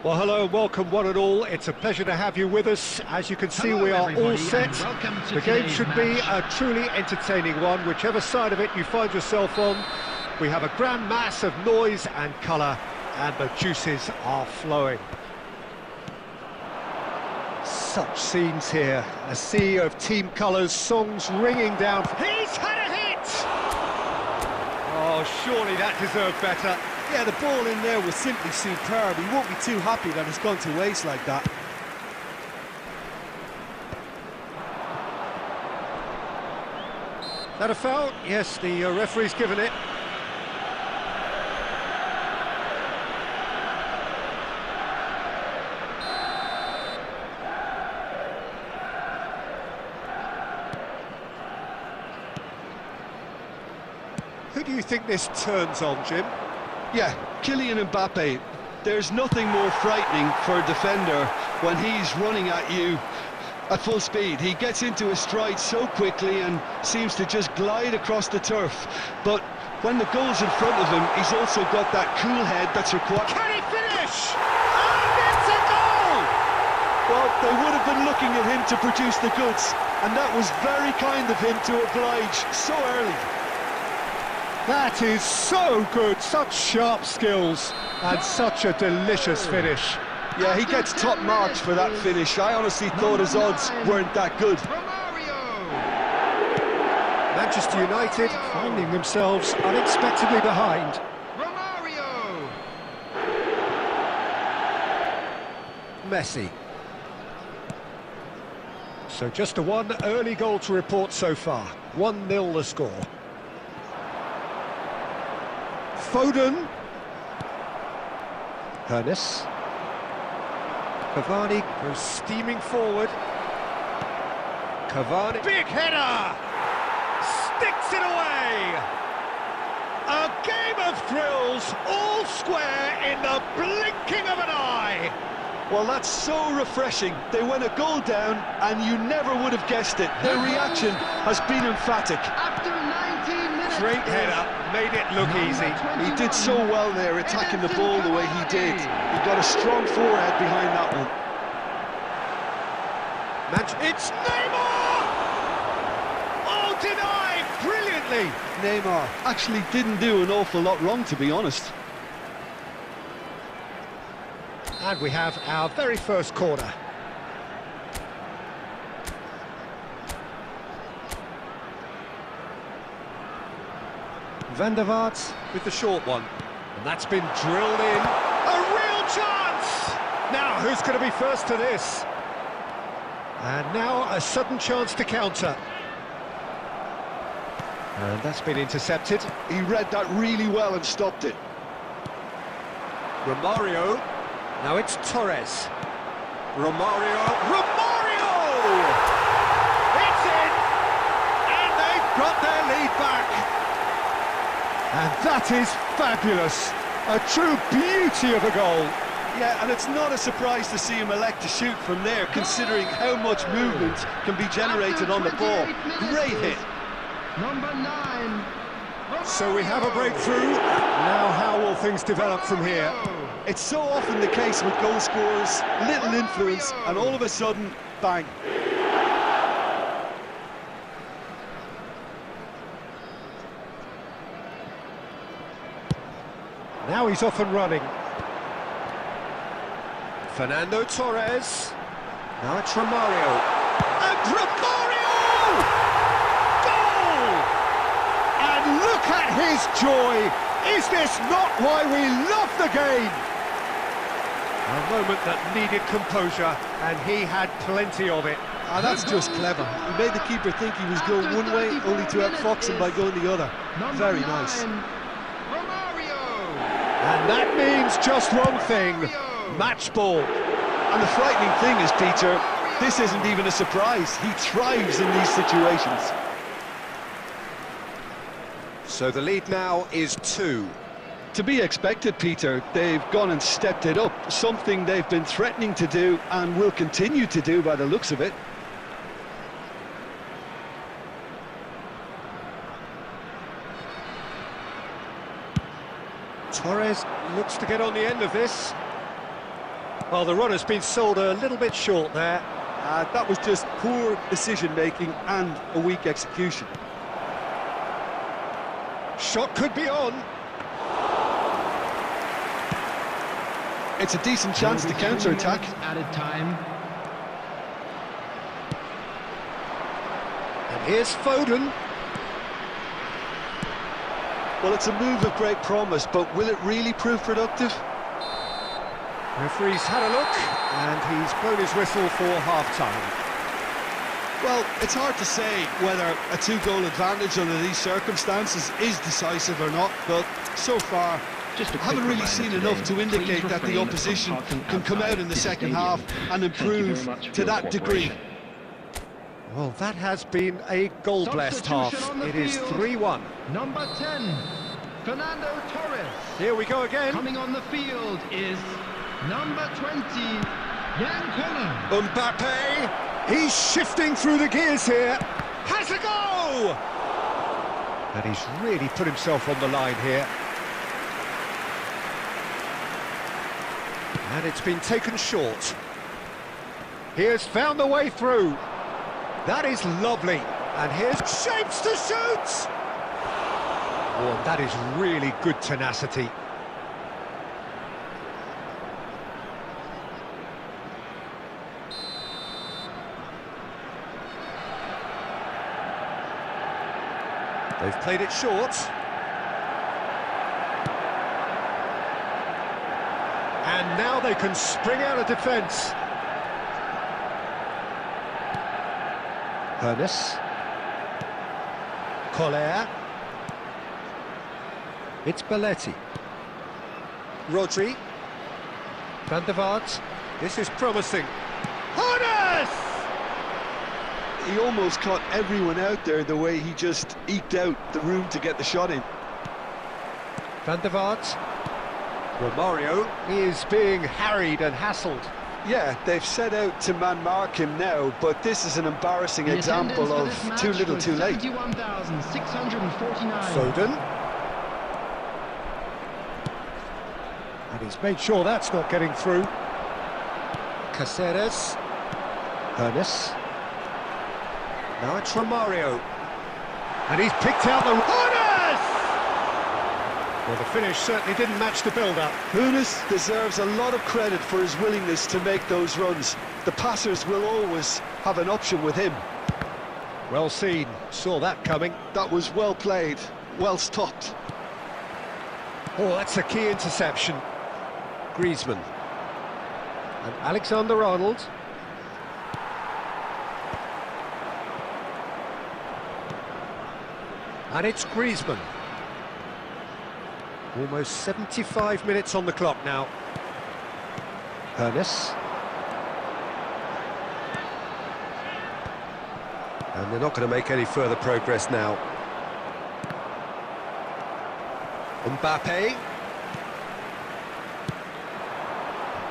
Well, hello and welcome one and all. It's a pleasure to have you with us. As you can see, we are all set. The game should be a truly entertaining one, whichever side of it you find yourself on. We have a grand mass of noise and colour, and the juices are flowing. Such scenes here, a sea of team colours, songs ringing down. He's had a hit! Oh, surely that deserved better. Yeah, the ball in there was simply superb. He won't be too happy that it's gone to waste like that. That a foul? Yes, the referee's given it. Who do you think this turns on, Jim? Yeah, Kylian Mbappe. There's nothing more frightening for a defender when he's running at you at full speed. He gets into his stride so quickly and seems to just glide across the turf. But when the goal's in front of him, he's also got that cool head that's required. Can he finish? And it's a goal! Well, they would have been looking at him to produce the goods, and that was very kind of him to oblige so early. That is so good, such sharp skills, and such a delicious finish. Yeah, he gets top marks for that finish. I honestly thought his odds weren't that good. Manchester United finding themselves unexpectedly behind. Messi. So just a one early goal to report so far. 1-0 the score. Foden. Ernest. Cavani goes steaming forward. Cavani. Big header! Sticks it away! A game of thrills, all square in the blinking of an eye! Well, that's so refreshing. They went a goal down and you never would have guessed it. Their reaction has been emphatic. After 19 minutes... Great header, made it look easy. He did so well there, attacking the ball the way he did. He got a strong forehead behind that one. It's Neymar! Oh, denied brilliantly! Neymar actually didn't do an awful lot wrong, to be honest. And we have our very first corner. Van der Vaart with the short one. And that's been drilled in. A real chance! Now, who's going to be first to this? And now a sudden chance to counter. And that's been intercepted. He read that really well and stopped it. Romario. Now it's Torres. Romario. Romario! It's in! And they've got their lead back. And that is fabulous. A true beauty of a goal. Yeah, and it's not a surprise to see him elect to shoot from there, considering how much movement can be generated on the ball. Great hit. Number 9. So we have a breakthrough. Now how will things develop from here? It's so often the case with goal scorers, little influence, and all of a sudden, bang. Now he's off and running. Fernando Torres. Now it's Romario. And Romario! Goal! And look at his joy! Is this not why we love the game? A moment that needed composure, and he had plenty of it. Ah, that's just clever. He made the keeper think he was going one way, only to outfox him by going the other. Very nice. And that means just one thing, match ball. And the frightening thing is, Peter, this isn't even a surprise. He thrives in these situations. So the lead now is 2. To be expected, Peter. They've gone and stepped it up, something they've been threatening to do and will continue to do by the looks of it. Torres looks to get on the end of this. Well, the run has been sold a little bit short there. That was just poor decision-making and a weak execution. Shot could be on. It's a decent chance to counter-attack. Added time. And here's Foden. Well, it's a move of great promise, but will it really prove productive? Referee's had a look, and he's blown his whistle for half-time. Well, it's hard to say whether a two-goal advantage under these circumstances is decisive or not, but so far, I haven't really seen enough to indicate that the opposition can come out in the second half and improve to that degree. Well, that has been a goal-blessed half. It is 3-1. Number 10, Fernando Torres. Here we go again. Coming on the field is number 20, Jan Koller. Mbappe, he's shifting through the gears here. Has a go! And he's really put himself on the line here. And it's been taken short. Here's found the way through. That is lovely. And here's shapes to shoot! Oh, and that is really good tenacity. They've played it short. And now they can spring out of defence. Harun. Koller. It's Belletti. Rodri. Van der Vaart. This is promising. Harun! He almost caught everyone out there the way he just eked out the room to get the shot in. Van der Vaart. Romario is being harried and hassled. Yeah, they've set out to man-mark him now, but this is an embarrassing example of too little too late. 71,649. Foden. And he's made sure that's not getting through. Caceres. Harun. Now it's Romario. And he's picked out the... Harun! Well, the finish certainly didn't match the build-up. Harun deserves a lot of credit for his willingness to make those runs. The passers will always have an option with him. Well seen, saw that coming. That was well played, well stopped. Oh, that's a key interception. Griezmann. And Alexander-Arnold. And it's Griezmann. Almost 75 minutes on the clock now. Harun. And they're not going to make any further progress now. Mbappe.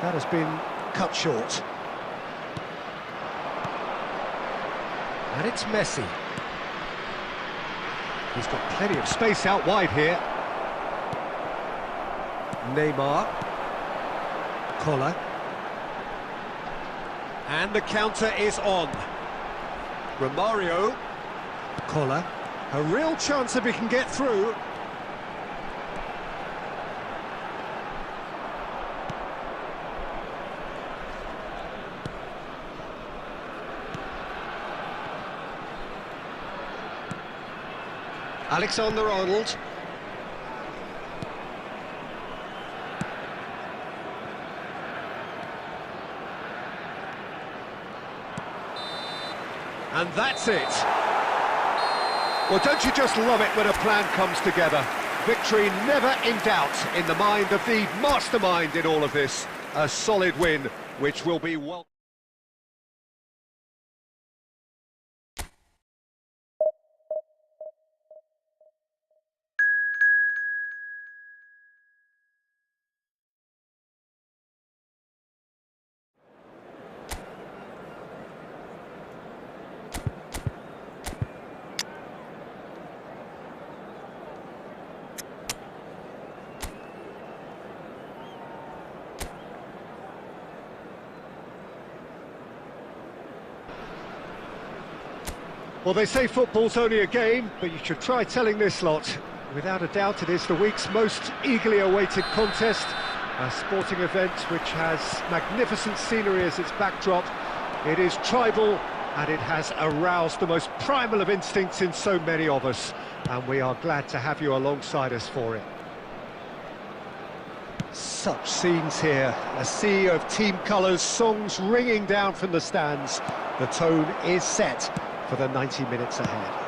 That has been cut short. And it's Messi. He's got plenty of space out wide here. Neymar. Koller. And the counter is on. Romario. Koller. A real chance if he can get through. Alexander-Arnold. And that's it. Well, don't you just love it when a plan comes together? Victory never in doubt in the mind of the mastermind in all of this. A solid win, which will be well... Well, they say football's only a game, but you should try telling this lot. Without a doubt, it is the week's most eagerly awaited contest, a sporting event which has magnificent scenery as its backdrop. It is tribal, and it has aroused the most primal of instincts in so many of us, and we are glad to have you alongside us for it. Such scenes here, a sea of team colours, songs ringing down from the stands. The tone is set for the 90 minutes ahead.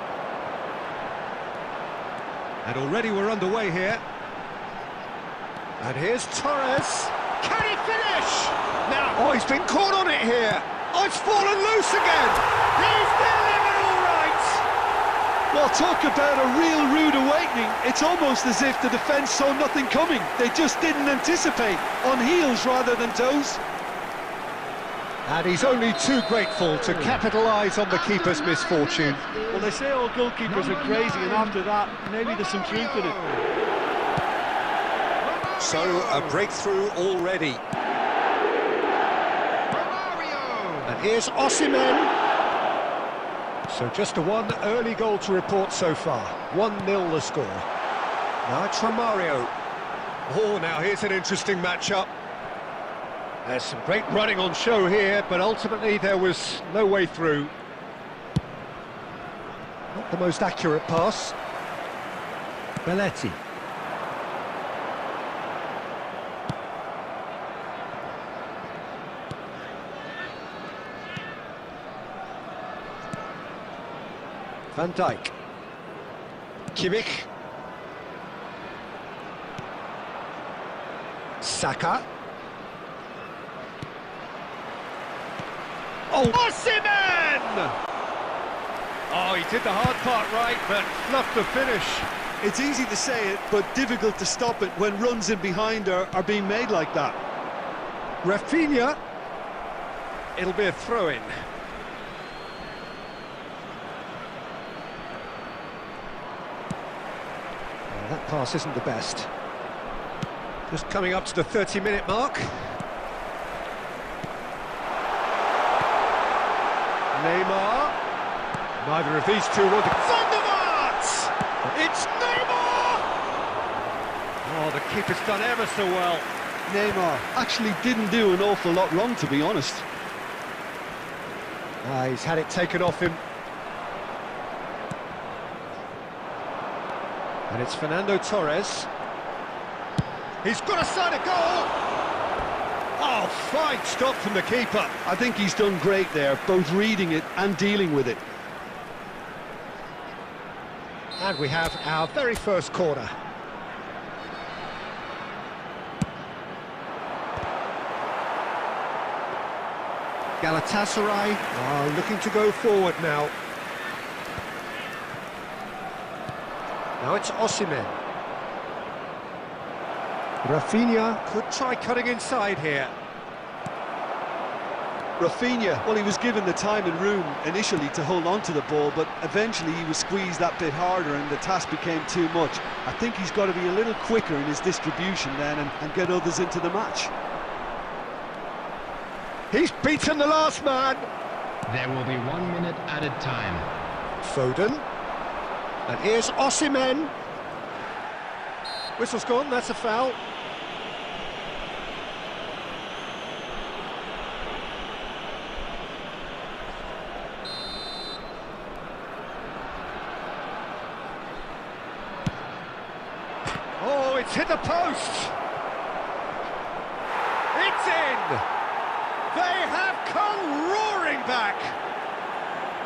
And already we're underway here. And here's Torres. Can he finish? Now, oh, he's been caught on it here. Oh, it's fallen loose again. He's delivered all right. Well, talk about a real rude awakening. It's almost as if the defence saw nothing coming. They just didn't anticipate, on heels rather than toes. And he's only too grateful to capitalise on the keeper's misfortune. Well, they say all goalkeepers are crazy, and after that, maybe there's some truth in it. So, a breakthrough already. And here's Osimhen. So just one early goal to report so far. 1-0 the score. Now it's Romario. Oh, now here's an interesting matchup. There's some great running on show here, but ultimately there was no way through. Not the most accurate pass. Belletti. Van Dijk. Kimmich. Saka. Oh, Osimhen! Oh, he did the hard part right, but fluffed the finish. It's easy to say it, but difficult to stop it when runs in behind are being made like that. Rafinha. It'll be a throw-in. That pass isn't the best. Just coming up to the 30-minute mark. Neymar. Neither of these two want to... Van der Vaart! It's Neymar! Oh, the keeper's done ever so well. Neymar actually didn't do an awful lot wrong, to be honest. He's had it taken off him. And it's Fernando Torres. He's got a side of goal! Oh, fine stop from the keeper. I think he's done great there, both reading it and dealing with it. And we have our very first corner. Galatasaray are looking to go forward now. Now it's Osimhen. Rafinha could try cutting inside here. Rafinha, well, he was given the time and room initially to hold on to the ball, but eventually he was squeezed that bit harder and the task became too much. I think he's got to be a little quicker in his distribution then and get others into the match. He's beaten the last man. There will be 1 minute added time. Foden. And here's Osimhen. Whistle's gone, that's a foul. Oh, it's hit the post. It's in. They have come roaring back.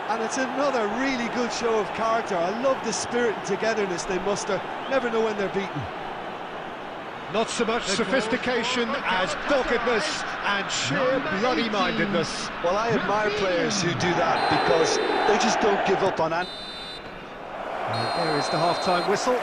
And it's another really good show of character. I love the spirit and togetherness they muster. Never know when they're beaten. Not so much sophistication as doggedness and sheer bloody-mindedness. Well, I admire players who do that because they just don't give up on it. There is the half-time whistle.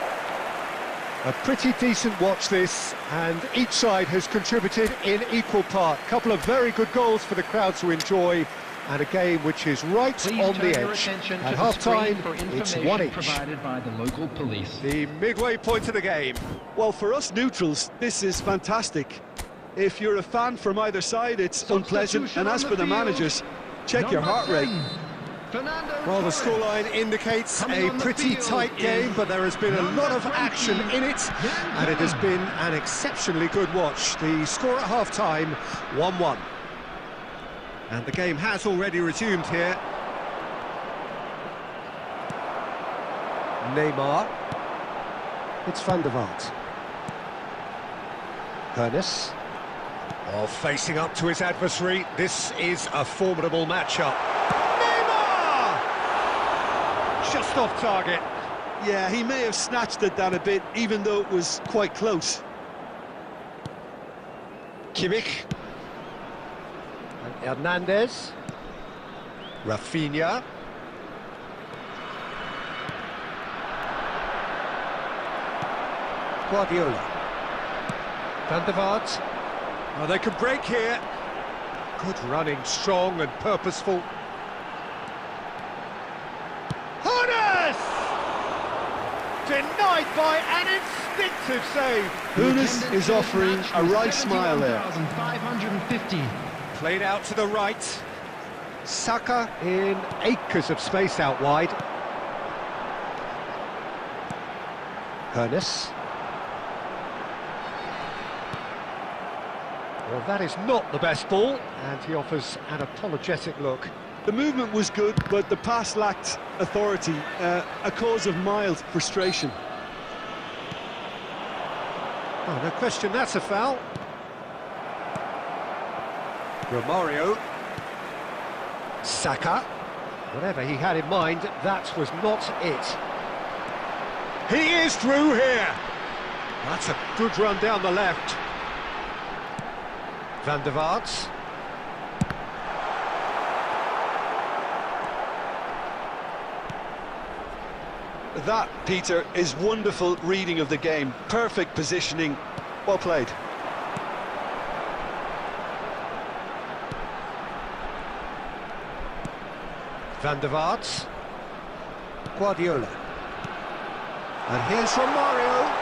A pretty decent watch this, and each side has contributed in equal part. A couple of very good goals for the crowd to enjoy, and a game which is right on the edge. At half-time, it's 1 each. Provided by the local police. The midway point of the game. Well, for us neutrals, this is fantastic. If you're a fan from either side, it's unpleasant, and as for the managers, check your heart rate. Well, the scoreline indicates a pretty tight game, but there has been a lot of action in it, and it has been an exceptionally good watch. The score at half-time, 1-1. And the game has already resumed here. Neymar. It's Van der Vaart. Harun. Oh, facing up to his adversary. This is a formidable matchup. Neymar! Just off target. Yeah, he may have snatched at that a bit, even though it was quite close. Kimmich. And Hernandez. Rafinha. Guardiola. Van der Vaart. Oh, they can break here. Good running, strong and purposeful. Harun! Denied by an instinctive save. Harun is offering a right smile there. 550. Played out to the right. Saka in acres of space out wide. Harun. Well, that is not the best ball, and he offers an apologetic look. The movement was good, but the pass lacked authority, a cause of mild frustration. Oh, no question, that's a foul. Romario. Saka. Whatever he had in mind, that was not it. He is through here. That's a good run down the left. Van der Vaart. That, Peter, is wonderful reading of the game. Perfect positioning. Well played. Van der Vaart. Guardiola. And here's Romario.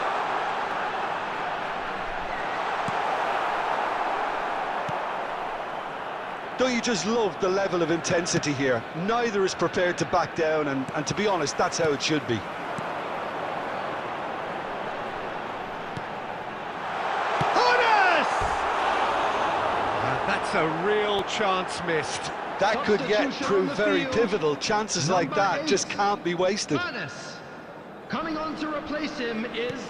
Don't you just love the level of intensity here? Neither is prepared to back down, and to be honest, that's how it should be. Harun! And that's a real chance missed. That could yet Substitution prove on the very field. pivotal. Chances like Number that 8. just can't be wasted. Harun. Coming on to replace him is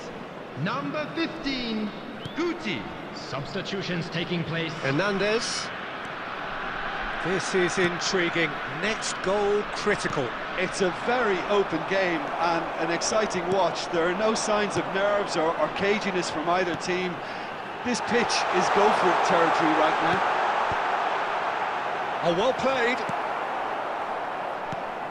number 15, Guti. Substitutions taking place. Hernandez. This is intriguing. Next goal critical. It's a very open game and an exciting watch. There are no signs of nerves or caginess from either team. This pitch is go-for-it territory right now. Oh, well played.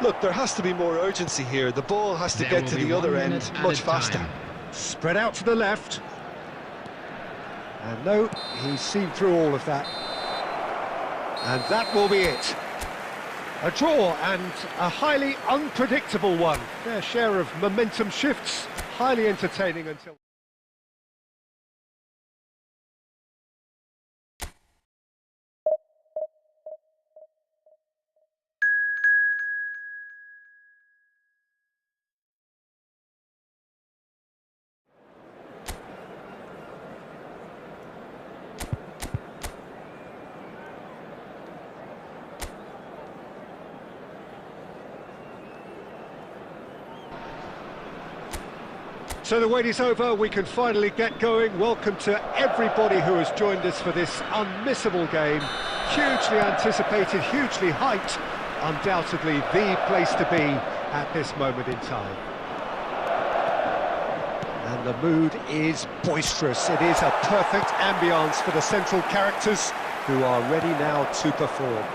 Look, there has to be more urgency here. The ball has to There get will to be the 1 other minute end added much faster. time. Spread out to the left. And no, he's seen through all of that. And that will be it. A draw, and a highly unpredictable one. Their share of momentum shifts, highly entertaining until... So the wait is over, we can finally get going. Welcome to everybody who has joined us for this unmissable game. Hugely anticipated, hugely hyped. Undoubtedly the place to be at this moment in time. And the mood is boisterous. It is a perfect ambience for the central characters who are ready now to perform.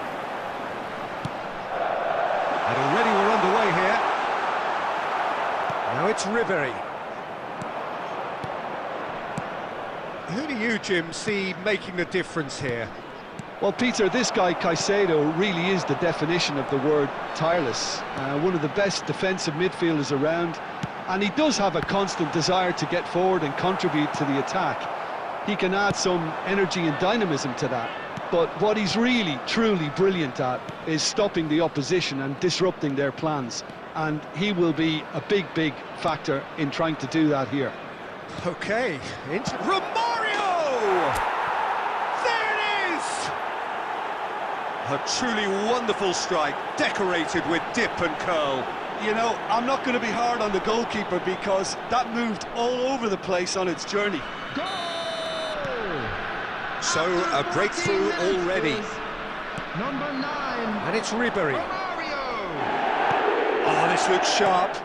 And already we're underway here. Now it's Ribery. Who do you, Jim, see making the difference here? Well, Peter, this guy Caicedo really is the definition of the word tireless. One of the best defensive midfielders around, and he does have a constant desire to get forward and contribute to the attack. he can add some energy and dynamism to that. But what he's really, truly brilliant at is stopping the opposition and disrupting their plans. And he will be a big, big factor in trying to do that here. Okay, into Romario! There it is! A truly wonderful strike, decorated with dip and curl. You know, I'm not going to be hard on the goalkeeper because that moved all over the place on its journey. Goal! So, a breakthrough already. Number 9. And it's Ribery. Romario! Oh, this looks sharp.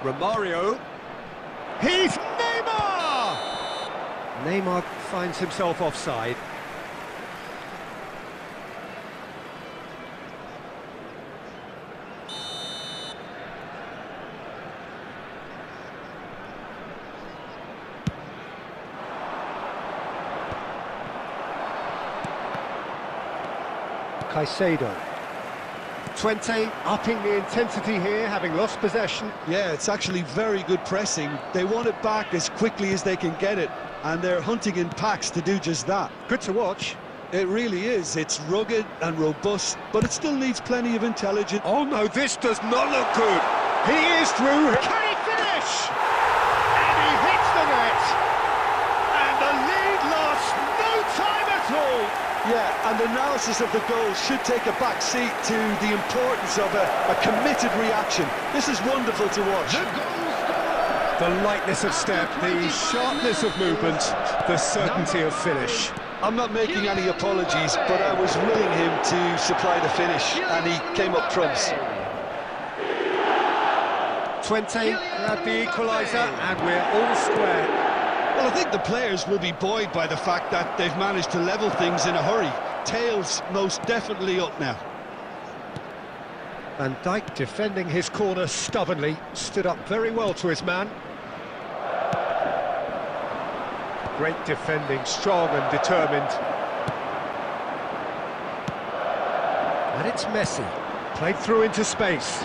Romario. He's Neymar! Neymar finds himself offside. Caicedo. 20, upping the intensity here, having lost possession. Yeah, it's actually very good pressing. They want it back as quickly as they can get it, and they're hunting in packs to do just that. Good to watch. It really is. It's rugged and robust, but it still needs plenty of intelligence. Oh no, this does not look good. He is through. Can he finish? And he hits the net. And the lead lost no time at all. Yeah, and the analysis of the goal should take a back seat to the importance of a committed reaction. This is wonderful to watch. The lightness of step, the sharpness of movement, the certainty of finish. I'm not making any apologies, but I was willing him to supply the finish, and he came up trumps. 20, grab the equaliser, and we're all square. Well, I think the players will be buoyed by the fact that they've managed to level things in a hurry. Tails most definitely up now. Van Dijk defending his corner stubbornly, stood up very well to his man. Great defending, strong and determined. And it's Messi, played through into space.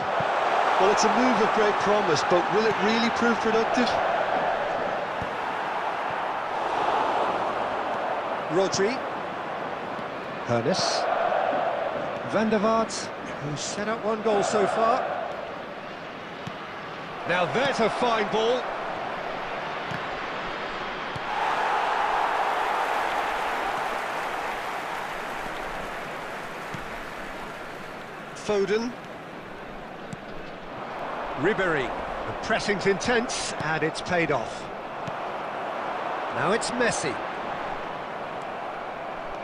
Well, it's a move of great promise, but will it really prove productive? Rodri. Hernes. Van der Vaart, who's set up one goal so far. Now there's a fine ball. Foden. Ribery. The pressing's intense, and it's paid off. Now it's Messi.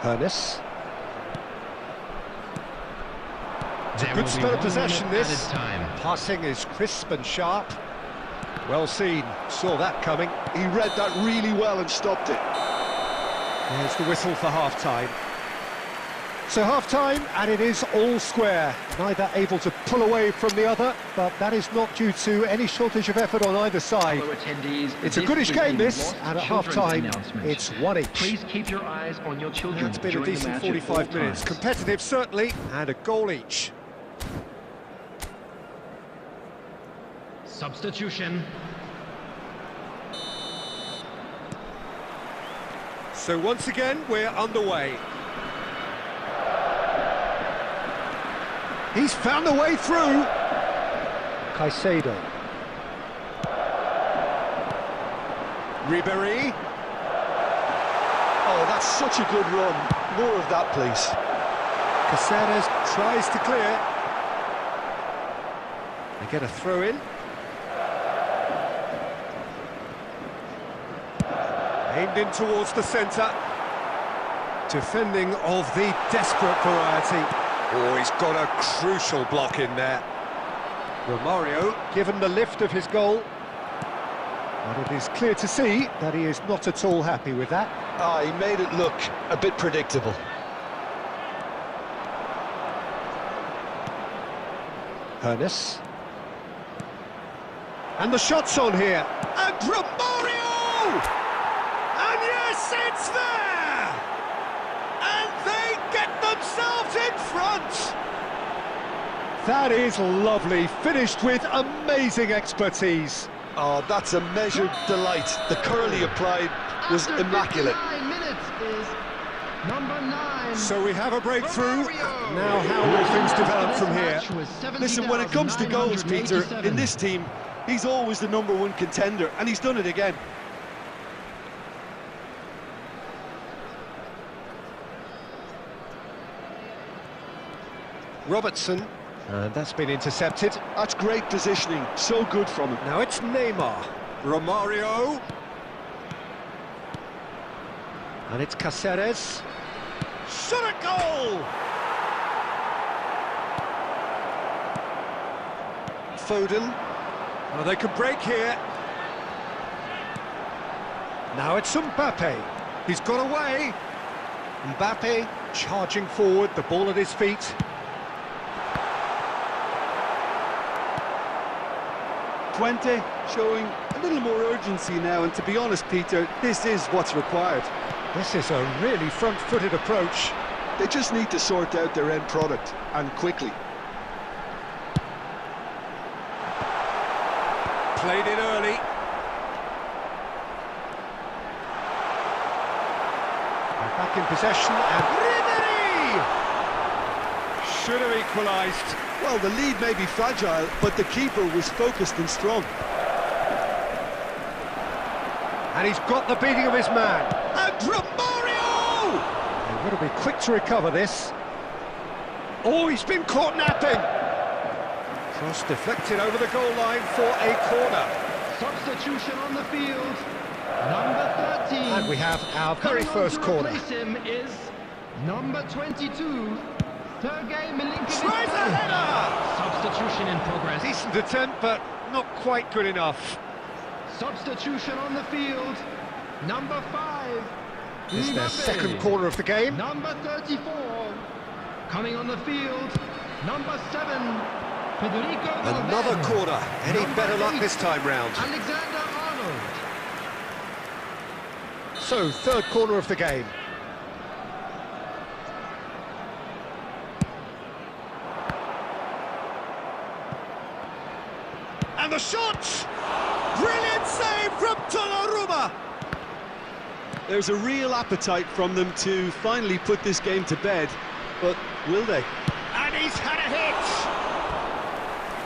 Hernes. Good spell of possession, this. Passing is crisp and sharp. Well seen, saw that coming. He read that really well and stopped it. There's the whistle for half-time. So half-time, and it is all square. Neither able to pull away from the other, but that is not due to any shortage of effort on either side. It's a goodish game, this, and at half-time, it's one each. Please keep your eyes on your children. It's been a decent 45 minutes. Competitive, certainly, and a goal each. Substitution. So once again, we're underway. He's found a way through. Caicedo. Ribery. Oh, that's such a good run. More of that, please. Caceres tries to clear. They get a throw in. Aimed in towards the centre. Defending of the desperate variety. Oh, he's got a crucial block in there. Romario, given the lift of his goal. And it is clear to see that he is not at all happy with that. Ah, he made it look a bit predictable. Hernes. And the shot's on here. And Romario! And yes, it's there! And they get themselves in front! That is lovely, finished with amazing expertise. Oh, that's a measured delight. The curl he applied was After immaculate. 59 minutes is number 9. So we have a breakthrough. Romario. Now how will things develop from here? This match was Listen, when it comes to goals, Peter, 70,987. in this team, he's always the #1 contender, and he's done it again. Robertson, and that's been intercepted. That's great positioning, so good from him. Now it's Neymar. Romario. And it's Cáceres. Shot a goal! Foden. Oh, they could break here. Now it's Mbappe. He's got away. Mbappe charging forward, the ball at his feet. Twente showing a little more urgency now, and to be honest, Peter, this is what's required. This is a really front-footed approach. They just need to sort out their end product, and quickly. Played it early. They're back in possession, and Ribery! Should have equalised. Well, the lead may be fragile, but the keeper was focused and strong. And he's got the beating of his man. And Romario! They've got to be quick to recover this. Oh, he's been caught napping. Cross deflected over the goal line for a corner. Substitution on the field. Number 13. And we have our very first corner. Replace him is number 22. Sergei Milinkovic. Tries a header! Substitution in progress. Decent attempt, but not quite good enough. Substitution on the field. Number 5. This is their Mbappe. second corner of the game. Number 34. Coming on the field. Number 7. Federico Another Valverde. corner. Any Number better luck 8, this time round? Alexander Arnold. So, third corner of the game. And the shot! Brilliant save from Donnarumma! There's a real appetite from them to finally put this game to bed, but will they? And he's had a hit!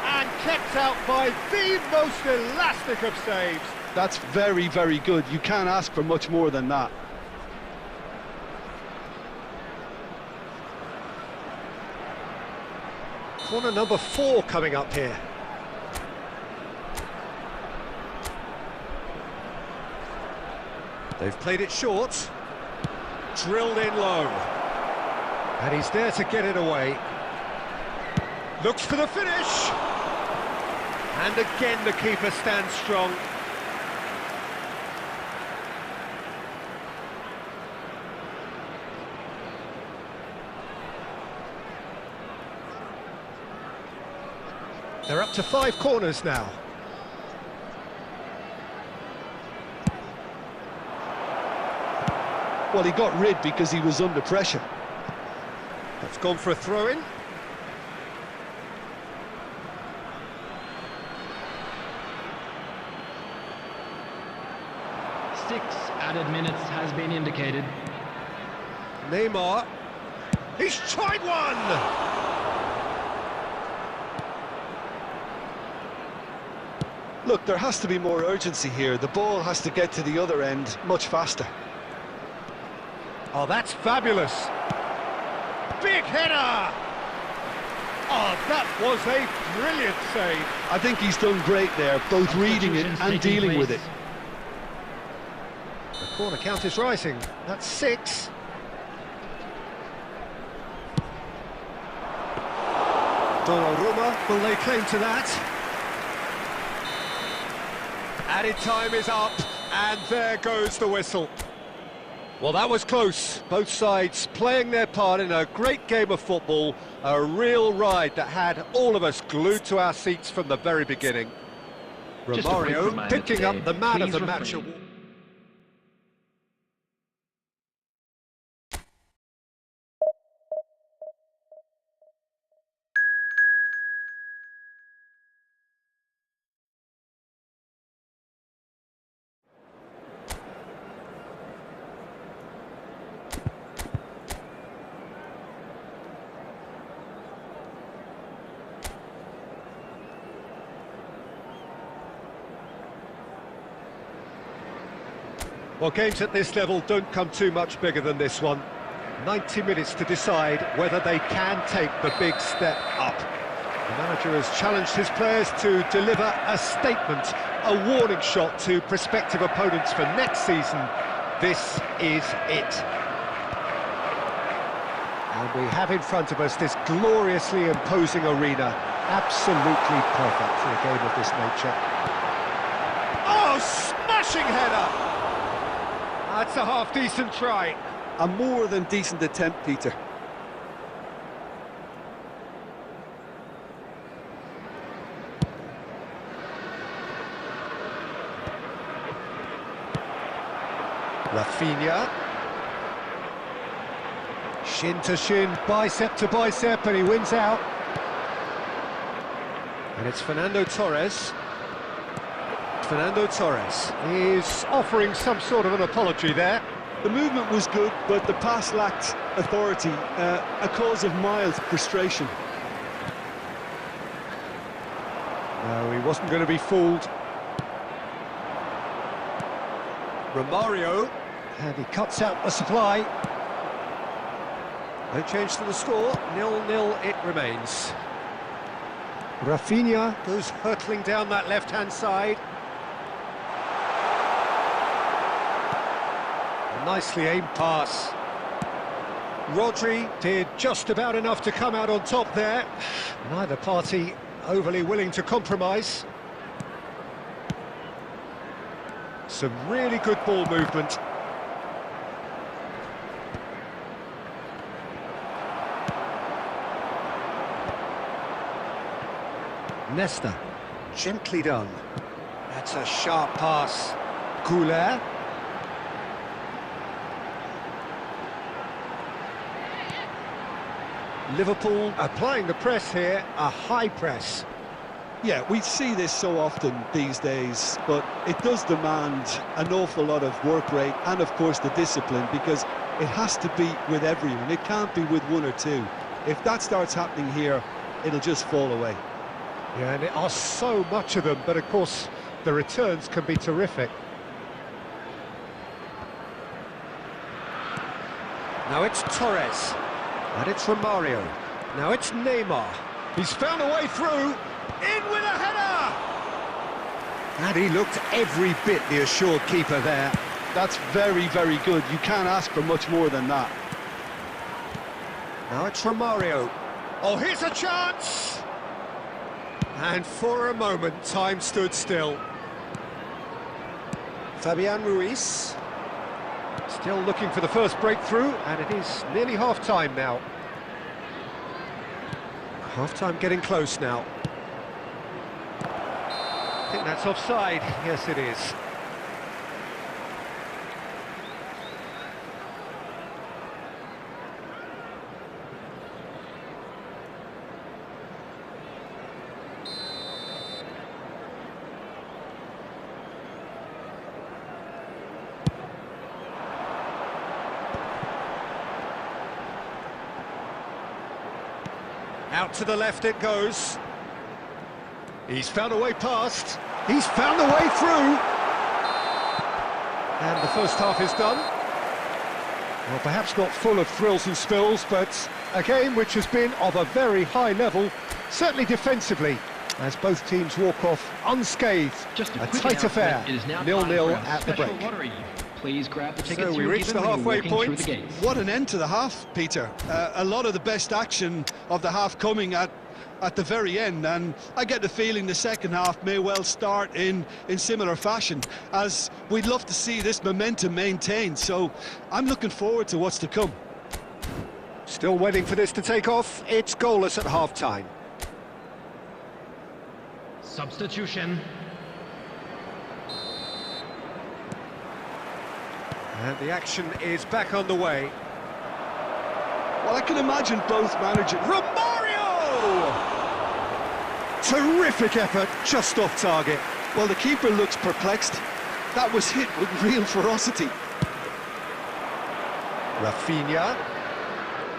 And kept out by the most elastic of saves. That's very, very good. You can't ask for much more than that. Corner number 4 coming up here. They've played it short. Drilled in low. And he's there to get it away. Looks for the finish. And again the keeper stands strong. They're up to 5 corners now. Well, he got rid because he was under pressure. That's gone for a throw-in. Six added minutes has been indicated. Neymar. He's tried one! Look, there has to be more urgency here. The ball has to get to the other end much faster. Oh, that's fabulous. Big header! Oh, that was a brilliant save. I think he's done great there, both reading it and dealing with it. The corner count is rising. That's 6. Donnarumma will lay claim to that. Added time is up, and there goes the whistle. Well, that was close. Both sides playing their part in a great game of football, a real ride that had all of us glued to our seats from the very beginning. Just a quick Romario reminder picking up today, the man of please the match refrain award. Well, games at this level don't come too much bigger than this one. 90 minutes to decide whether they can take the big step up. The manager has challenged his players to deliver a statement, a warning shot to prospective opponents for next season. This is it. And we have in front of us this gloriously imposing arena. Absolutely perfect for a game of this nature. Oh, smashing header! That's a half-decent try. A more than decent attempt, Peter. Rafinha. Shin to shin, bicep to bicep, and he wins out. And it's Fernando Torres. Fernando Torres is offering some sort of an apology there. The movement was good, but the pass lacked authority, a cause of mild frustration. No, he wasn't going to be fooled. Romario, and he cuts out the supply. No change to the score, 0-0 it remains. Rafinha goes hurtling down that left-hand side. A nicely aimed pass. Rodri did just about enough to come out on top there. Neither party overly willing to compromise. Some really good ball movement. Nesta, gently done. That's a sharp pass. Goulet. Liverpool applying the press here, a high press. Yeah, we see this so often these days, but it does demand an awful lot of work rate and, of course, the discipline, because it has to be with everyone. It can't be with one or two. If that starts happening here, it'll just fall away. Yeah, and there are so much of them, but of course the returns can be terrific. Now it's Torres, and it's Romario. Now it's Neymar. He's found a way through, in with a header! And he looked every bit the assured keeper there. That's very, very good. You can't ask for much more than that. Now it's Romario. Oh, here's a chance! And for a moment, time stood still. Fabian Ruiz. Still looking for the first breakthrough, and it is nearly half-time now. Half-time getting close now. I think that's offside. Yes, it is. Out to the left it goes. He's found a way past. He's found a way through. And the first half is done. Well, perhaps not full of thrills and spills, but a game which has been of a very high level, certainly defensively, as both teams walk off unscathed. Just a tight affair, 0-0 at the break. Please grab the tickets. So we reach the halfway point. What an end to the half, Peter. A lot of the best action of the half coming at the very end, and I get the feeling the second half may well start in similar fashion, as we'd love to see this momentum maintained. So I'm looking forward to what's to come. Still waiting for this to take off. It's goalless at half-time. Substitution. And the action is back on the way. Well, I can imagine both managers. Romario! Terrific effort, just off target. Well, the keeper looks perplexed. That was hit with real ferocity. Rafinha,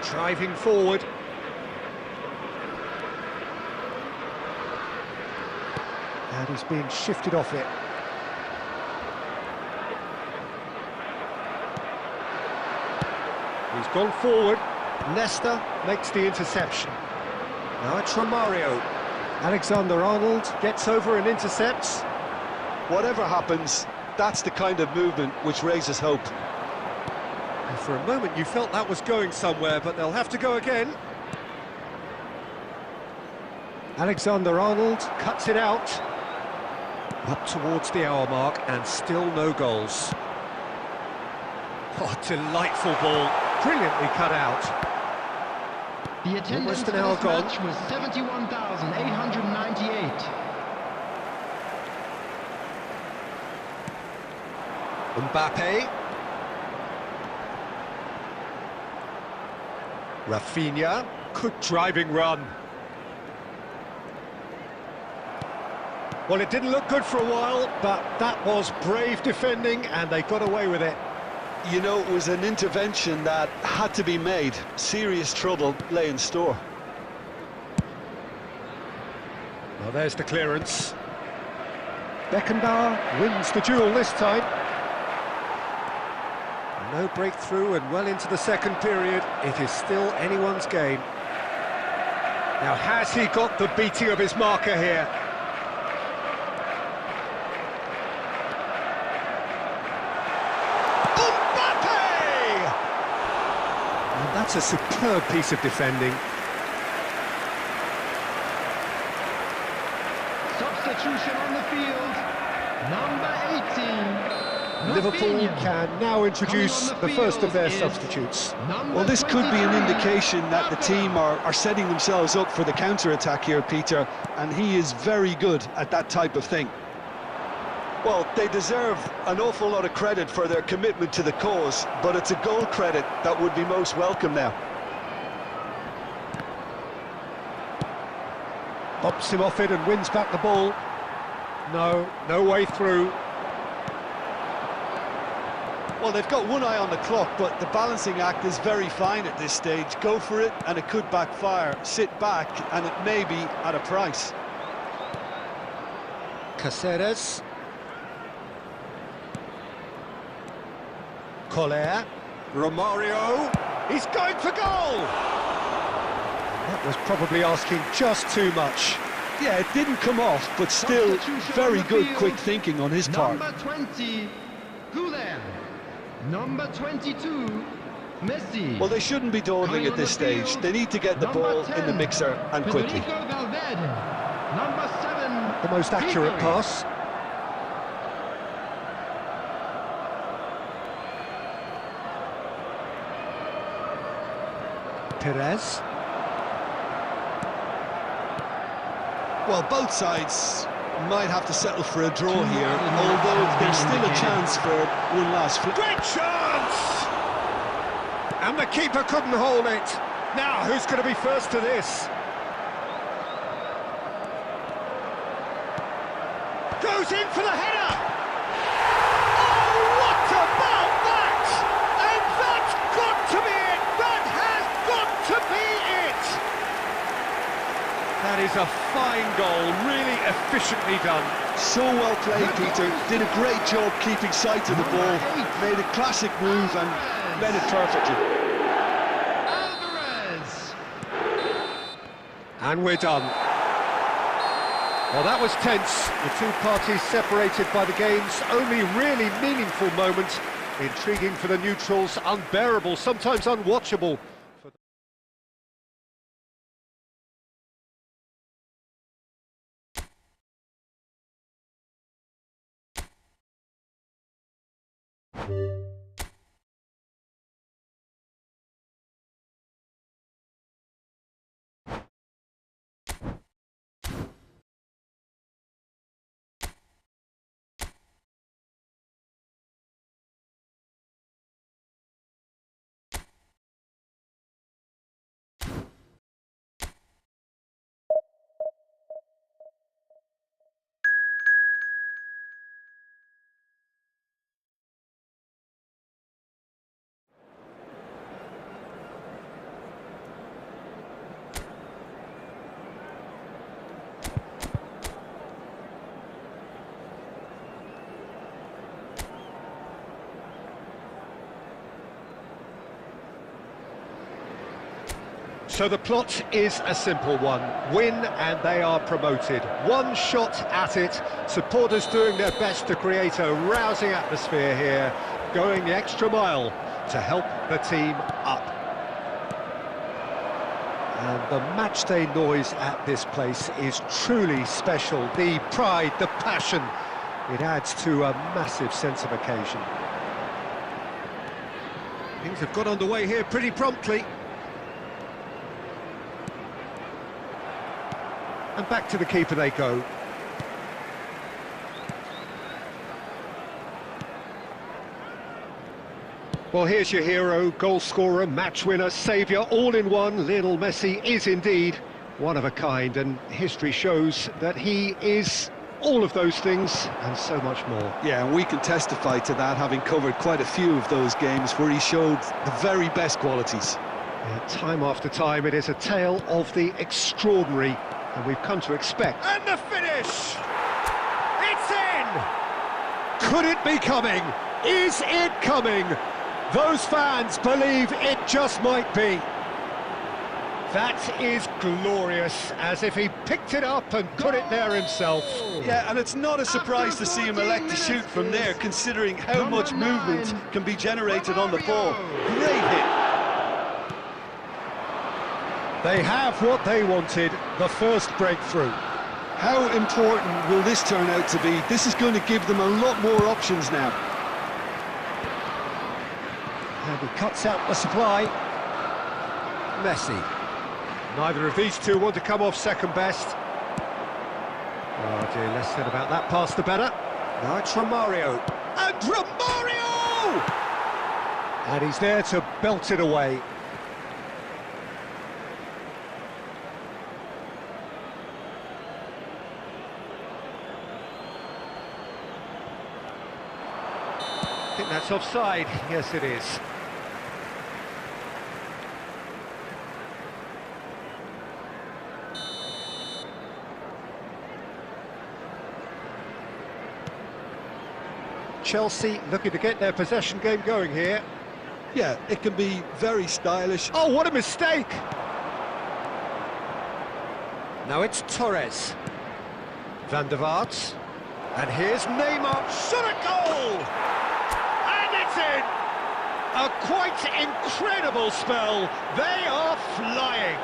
driving forward. And he's being shifted off it. He's gone forward. Nesta makes the interception. Now it's Romario. Alexander-Arnold gets over and intercepts. Whatever happens, that's the kind of movement which raises hope. And for a moment you felt that was going somewhere, but they'll have to go again. Alexander-Arnold cuts it out. Up towards the hour mark, and still no goals. Oh, delightful ball. Brilliantly cut out. The attendance for an hour this gone. match was 71,898. Mbappe. Rafinha. Good driving run. Well, it didn't look good for a while, but that was brave defending, and they got away with it. You know, it was an intervention that had to be made. Serious trouble lay in store. Well, there's the clearance. Beckenbauer wins the duel this time. No breakthrough, and well into the second period, it is still anyone's game. Now, has he got the beating of his marker here? That's a superb piece of defending. Substitution on the field. Number 18. Liverpool Rafinha. can now introduce Coming on the first of their field is substitutes. number Well, this could be an 23, indication that the team are setting themselves up for the counter-attack here, Peter, and he is very good at that type of thing. Well, they deserve an awful lot of credit for their commitment to the cause, but it's a goal credit that would be most welcome now. Bops him off it and wins back the ball. No way through. Well, they've got one eye on the clock, but the balancing act is very fine at this stage. Go for it, and it could backfire. Sit back, and it may be at a price. Caceres. Collier. Romario. He's going for goal! That was probably asking just too much. Yeah, it didn't come off, but still Substitution very on the good field. quick thinking on his part. Number 20, Gulen. Number 22, Messi. Well, they shouldn't be dawdling Coming at on this the stage. field, They need to get the number ball 10, in the mixer and quickly. Federico Valverde. Number 7, The most accurate Piqué. pass. Perez. Well, both sides might have to settle for a draw here, although there's still a chance for one last flip. Great chance! And the keeper couldn't hold it. Now, who's going to be first to this? Goes in for the header! Oh, what about that? And that's got to be it! That has got to be it! That is a fine goal, really efficiently done. So well played, Peter. Did a great job keeping sight of the ball. Made a classic move and read it perfectly. Alvarez. And we're done. Well, that was tense. The two parties separated by the game's only really meaningful moment. Intriguing for the neutrals, unbearable, sometimes unwatchable. So the plot is a simple one. Win and they are promoted. One shot at it. Supporters doing their best to create a rousing atmosphere here, going the extra mile to help the team up. And the matchday noise at this place is truly special. The pride, the passion, it adds to a massive sense of occasion. Things have got underway here pretty promptly. And back to the keeper they go. Well, here's your hero, goal scorer, match winner, saviour, all in one. Lionel Messi is indeed one of a kind, and history shows that he is all of those things and so much more. Yeah, and we can testify to that, having covered quite a few of those games where he showed the very best qualities. Yeah, time after time, it is a tale of the extraordinary, and we've come to expect. And the finish! It's in! Could it be coming? Is it coming? Those fans believe it just might be. That is glorious, as if he picked it up and put it there himself. Yeah, and it's not a surprise to see him elect to shoot from there, considering how much movement can be generated on the ball. Great hit. They have what they wanted, the first breakthrough. How important will this turn out to be? This is going to give them a lot more options now. And he cuts out the supply. Messi. Neither of these two want to come off second best. Oh dear, less said about that pass the better. Now it's Romario. And Romario! And he's there to belt it away. I think that's offside. Yes, it is. Chelsea looking to get their possession game going here. Yeah, it can be very stylish. Oh, what a mistake! Now it's Torres. Van der Vaart. And here's Neymar. Shot a goal! And it's in! A quite incredible spell. They are flying.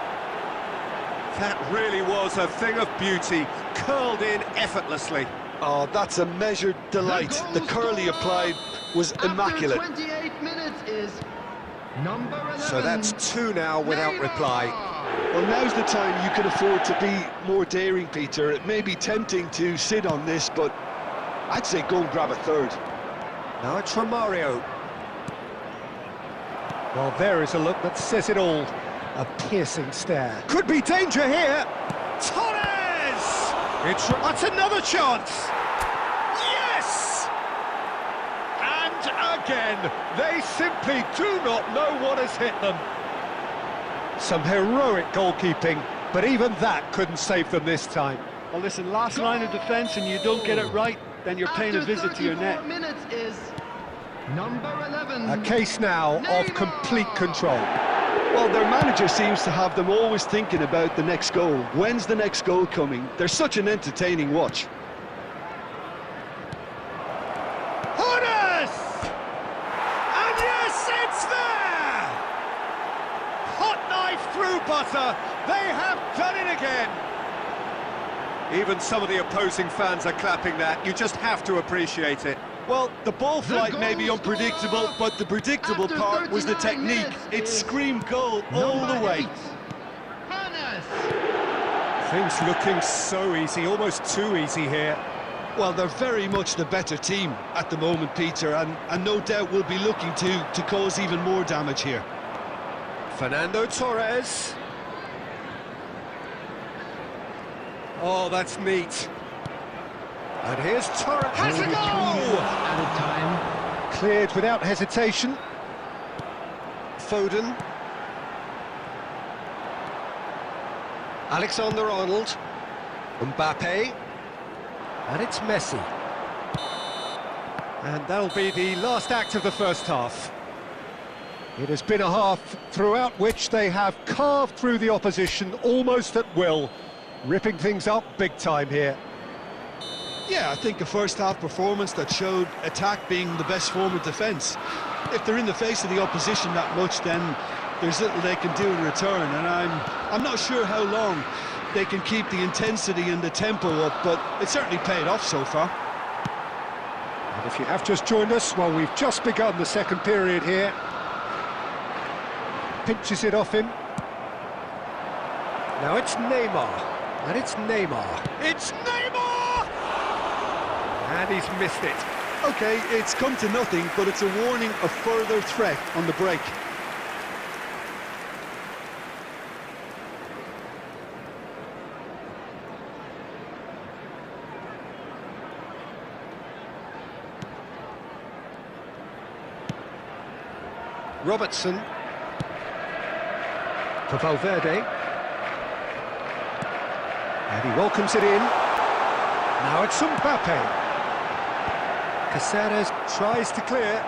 That really was a thing of beauty, curled in effortlessly. Oh, that's a measured delight. The curl he applied was immaculate. After 28 minutes is number 11. So that's two now without reply. Well, now's the time you can afford to be more daring, Peter. It may be tempting to sit on this, but I'd say go and grab a third. Now it's Romario. Well, there is a look that says it all. A piercing stare. Could be danger here. Torres! That's another chance. Yes! And again, they simply do not know what has hit them. Some heroic goalkeeping, but even that couldn't save them this time. Well, listen, last line of defence and you don't get it right, then you're paying a visit to your net. After 34 minutes is number 11. A case now of complete control. Well, their manager seems to have them always thinking about the next goal. When's the next goal coming? They're such an entertaining watch. Harun! And yes, it's there! Hot knife through butter. They have done it again. Even some of the opposing fans are clapping that. You just have to appreciate it. Well, the ball flight may be unpredictable, but the predictable part was the technique. It screamed goal all the way. Things looking so easy, almost too easy here. Well, they're very much the better team at the moment, Peter, and no doubt will be looking to cause even more damage here. Fernando Torres. Oh, that's neat. And here's Torres. Has a goal! Added time. Cleared without hesitation. Foden. Alexander-Arnold. Mbappe. And it's Messi. And that'll be the last act of the first half. It has been a half throughout which they have carved through the opposition almost at will, ripping things up big time here. Yeah, I think a first-half performance that showed attack being the best form of defence. If they're in the face of the opposition that much, then there's little they can do in return, and I'm not sure how long they can keep the intensity and the tempo up, but it certainly paid off so far. And if you have just joined us, well, we've just begun the second period here. Pinches it off him. Now it's Neymar, and it's Neymar. It's Neymar! And he's missed it. OK, it's come to nothing, but it's a warning of further threat on the break. Robertson. For Valverde. And he welcomes it in. Now it's Mbappe. Caceres tries to clear.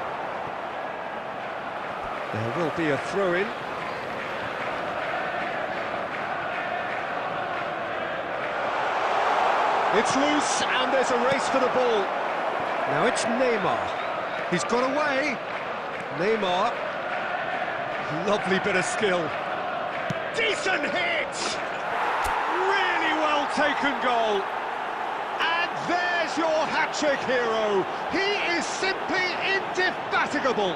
There will be a throw-in. It's loose, and there's a race for the ball. Now it's Neymar. He's got away. Neymar. Lovely bit of skill. Decent hit! Really well taken goal. And there's your hat-trick hero. He is simply indefatigable.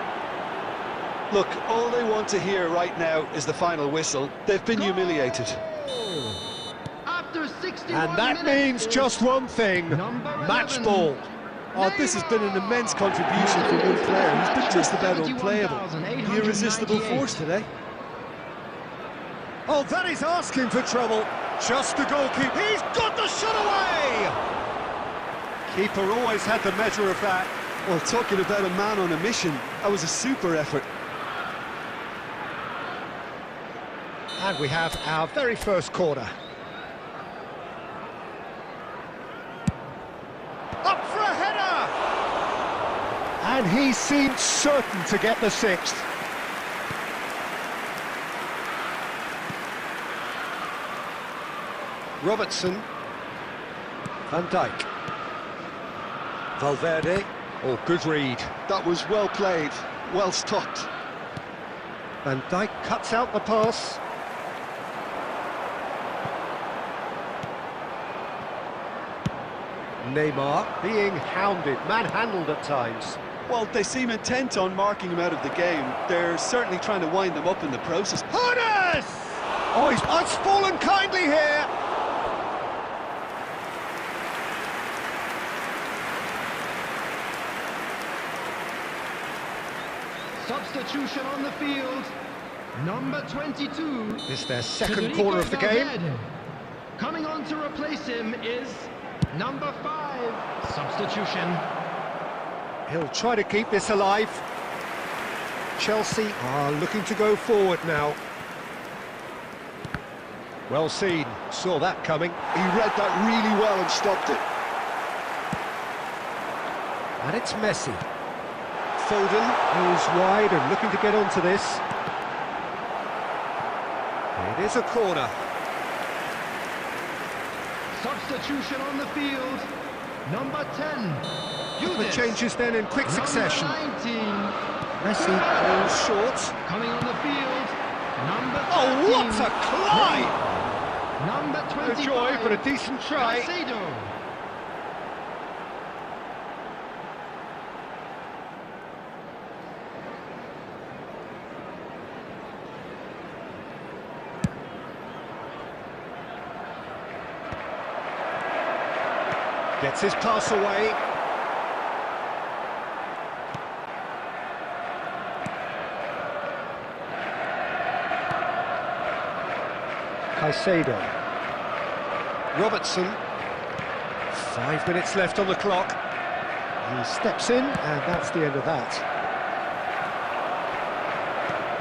Look, all they want to hear right now is the final whistle. They've been humiliated. After 61 And that minutes, means just one thing. Match 11. ball. Oh, this has been an immense contribution from one player. He's been just about unplayable. The irresistible force today. Oh, that is asking for trouble. Just the goalkeeper. He's got the shot away! Keeper always had the measure of that. Well, talking about a man on a mission, that was a super effort. And we have our very first corner. Up for a header! And he seemed certain to get the sixth. Robertson. Van Dijk. Valverde. Oh, good read. That was well played, well stopped. Van Dijk cuts out the pass. Neymar being hounded, manhandled at times. Well, they seem intent on marking him out of the game. They're certainly trying to wind them up in the process. Harun! Oh, he's fallen kindly here. Substitution on the field. Number 22. This is their second Federico corner of the game. Valverde. Coming on to replace him is number 5. Substitution. He'll try to keep this alive. Chelsea are looking to go forward now. Well seen, saw that coming. He read that really well and stopped it. And it's Messi. Foden is wide and looking to get onto this. It is a corner. Substitution on the field. Number 10. The changes then in quick succession. Number 19. Messi goes short. Coming on the field. Number 13. Oh, what a climb! Number No 25. joy, but a decent try. Caicedo. Gets his pass away. Caicedo. Robertson. 5 minutes left on the clock. He steps in, and that's the end of that.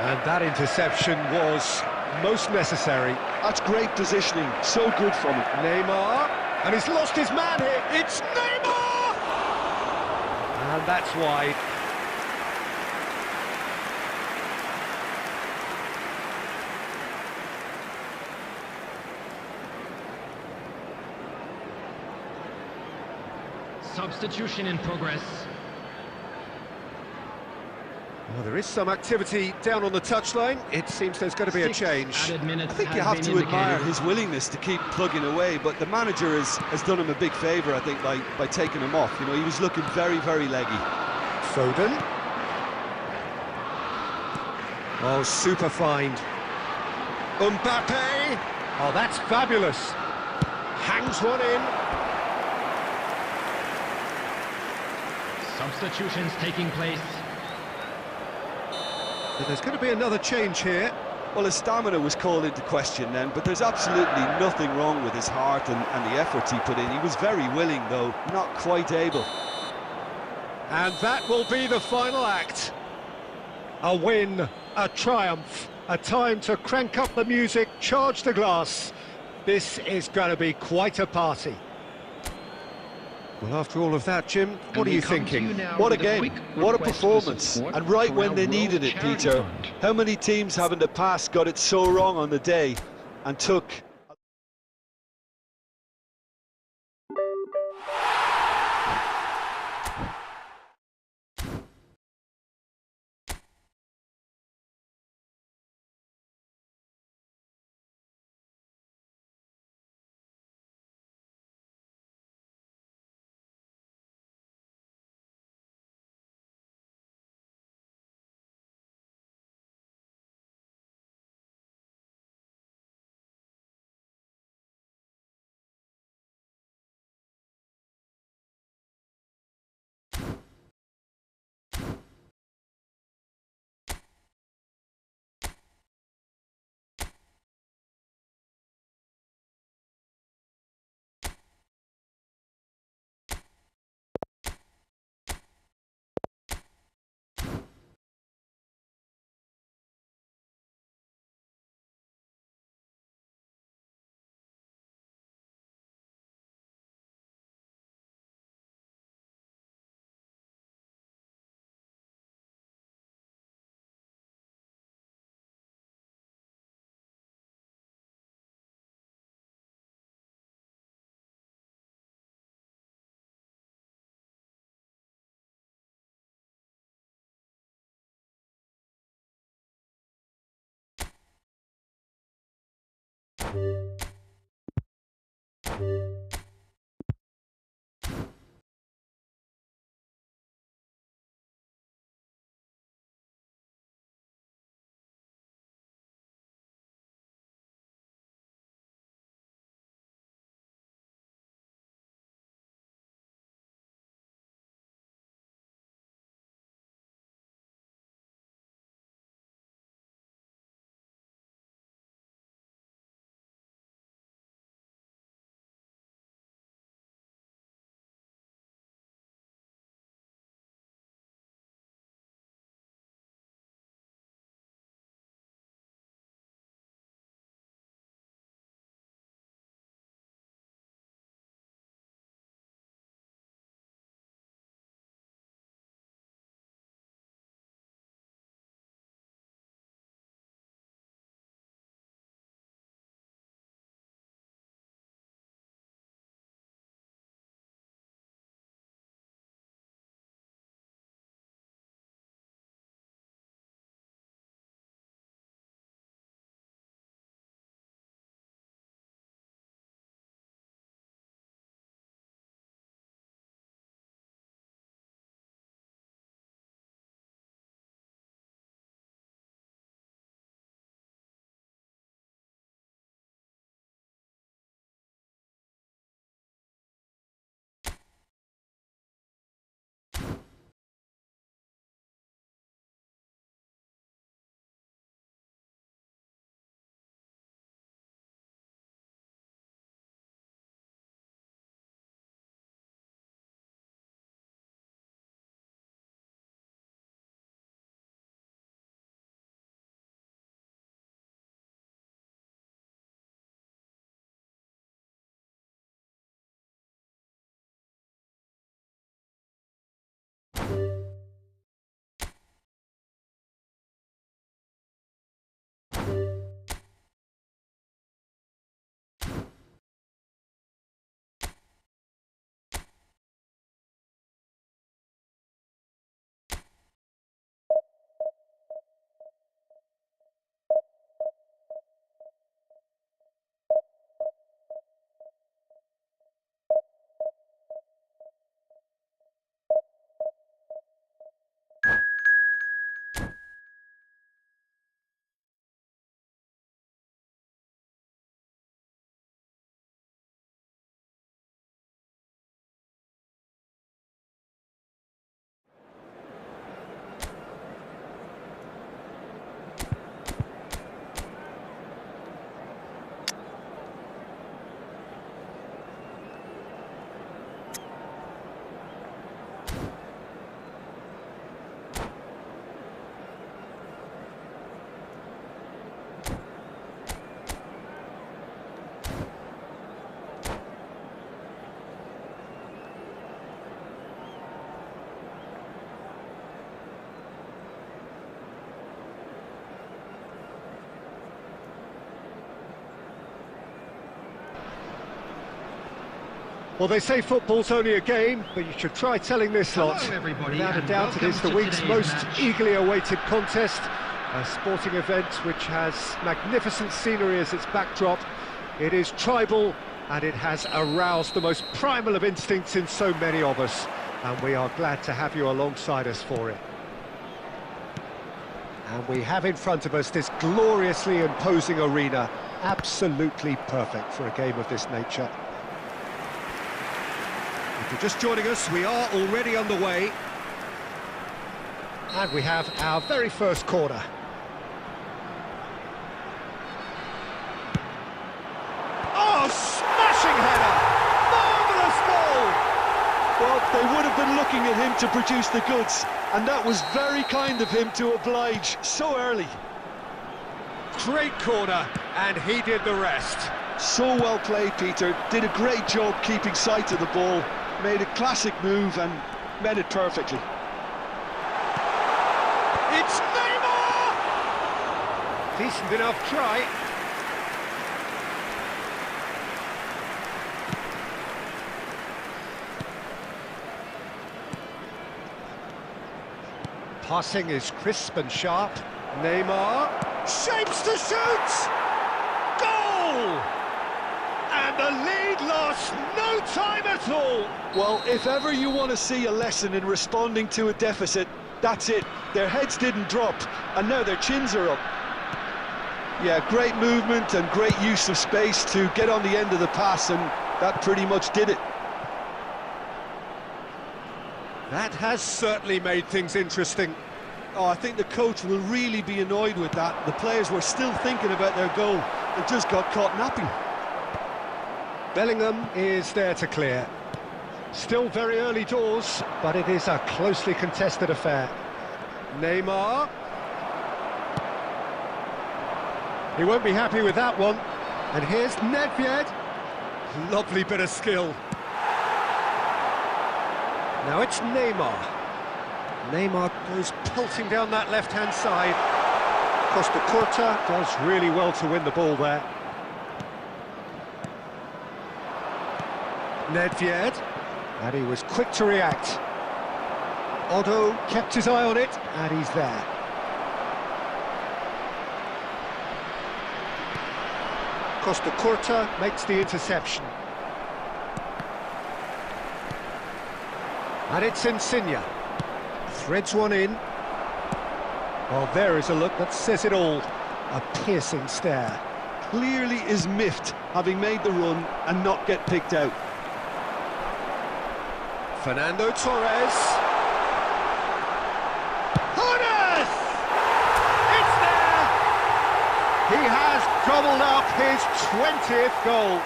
And that interception was most necessary. That's great positioning, so good from him. Neymar, and he's lost his man here. It's Neymar! And that's wide. Substitution in progress. Well, there is some activity down on the touchline. It seems there's going to be a change. I think you have to admire his willingness to keep plugging away, but the manager has done him a big favour, I think, by taking him off. You know, he was looking very, very leggy. Foden. Oh, super find. Mbappe. Oh, that's fabulous. Hangs one in. Substitutions taking place. And there's going to be another change here. Well, his stamina was called into question then, but there's absolutely nothing wrong with his heart and the efforts he put in. He was very willing, though, not quite able. And that will be the final act. A win, a triumph, a time to crank up the music, charge the glass. This is going to be quite a party. Well, after all of that, Jim, what are you thinking? What a game, what a performance, and right when they needed it, Peter. How many teams have in the past got it so wrong on the day and took Well, they say football's only a game, but you should try telling this lot. Hello, everybody, Without a and doubt, it is the welcome to week's today's most match. eagerly awaited contest. A sporting event which has magnificent scenery as its backdrop. It is tribal, and it has aroused the most primal of instincts in so many of us. And we are glad to have you alongside us for it. And we have in front of us this gloriously imposing arena, absolutely perfect for a game of this nature. If you're just joining us, we are already underway. And we have our very first corner. Oh, smashing header! Marvellous goal! Well, they would have been looking at him to produce the goods, and that was very kind of him to oblige so early. Great corner, and he did the rest. So well played, Peter. Did a great job keeping sight of the ball, made a classic move and met it perfectly. It's Neymar! Decent enough try. Passing is crisp and sharp. Neymar shapes to shoot! Goal! And the lead lost no time at all. Well, if ever you want to see a lesson in responding to a deficit, that's it. Their heads didn't drop, and now their chins are up. Yeah, great movement and great use of space to get on the end of the pass, and that pretty much did it. That has certainly made things interesting. Oh, I think the coach will really be annoyed with that. The players were still thinking about their goal and just got caught napping. Bellingham is there to clear. Still very early doors, but it is a closely contested affair. Neymar. He won't be happy with that one. And here's Nedved. Lovely bit of skill. Now it's Neymar. Neymar goes pelting down that left-hand side. Costa Curta does really well to win the ball there. Nedved, and he was quick to react. Otto kept his eye on it, and he's there. Costa Curta makes the interception. And it's Insigne. Threads one in. Well, there is a look that says it all. A piercing stare. Clearly is miffed, having made the run and not get picked out. Fernando Torres. Harun! It's there! He has gobbled up his 20th goal.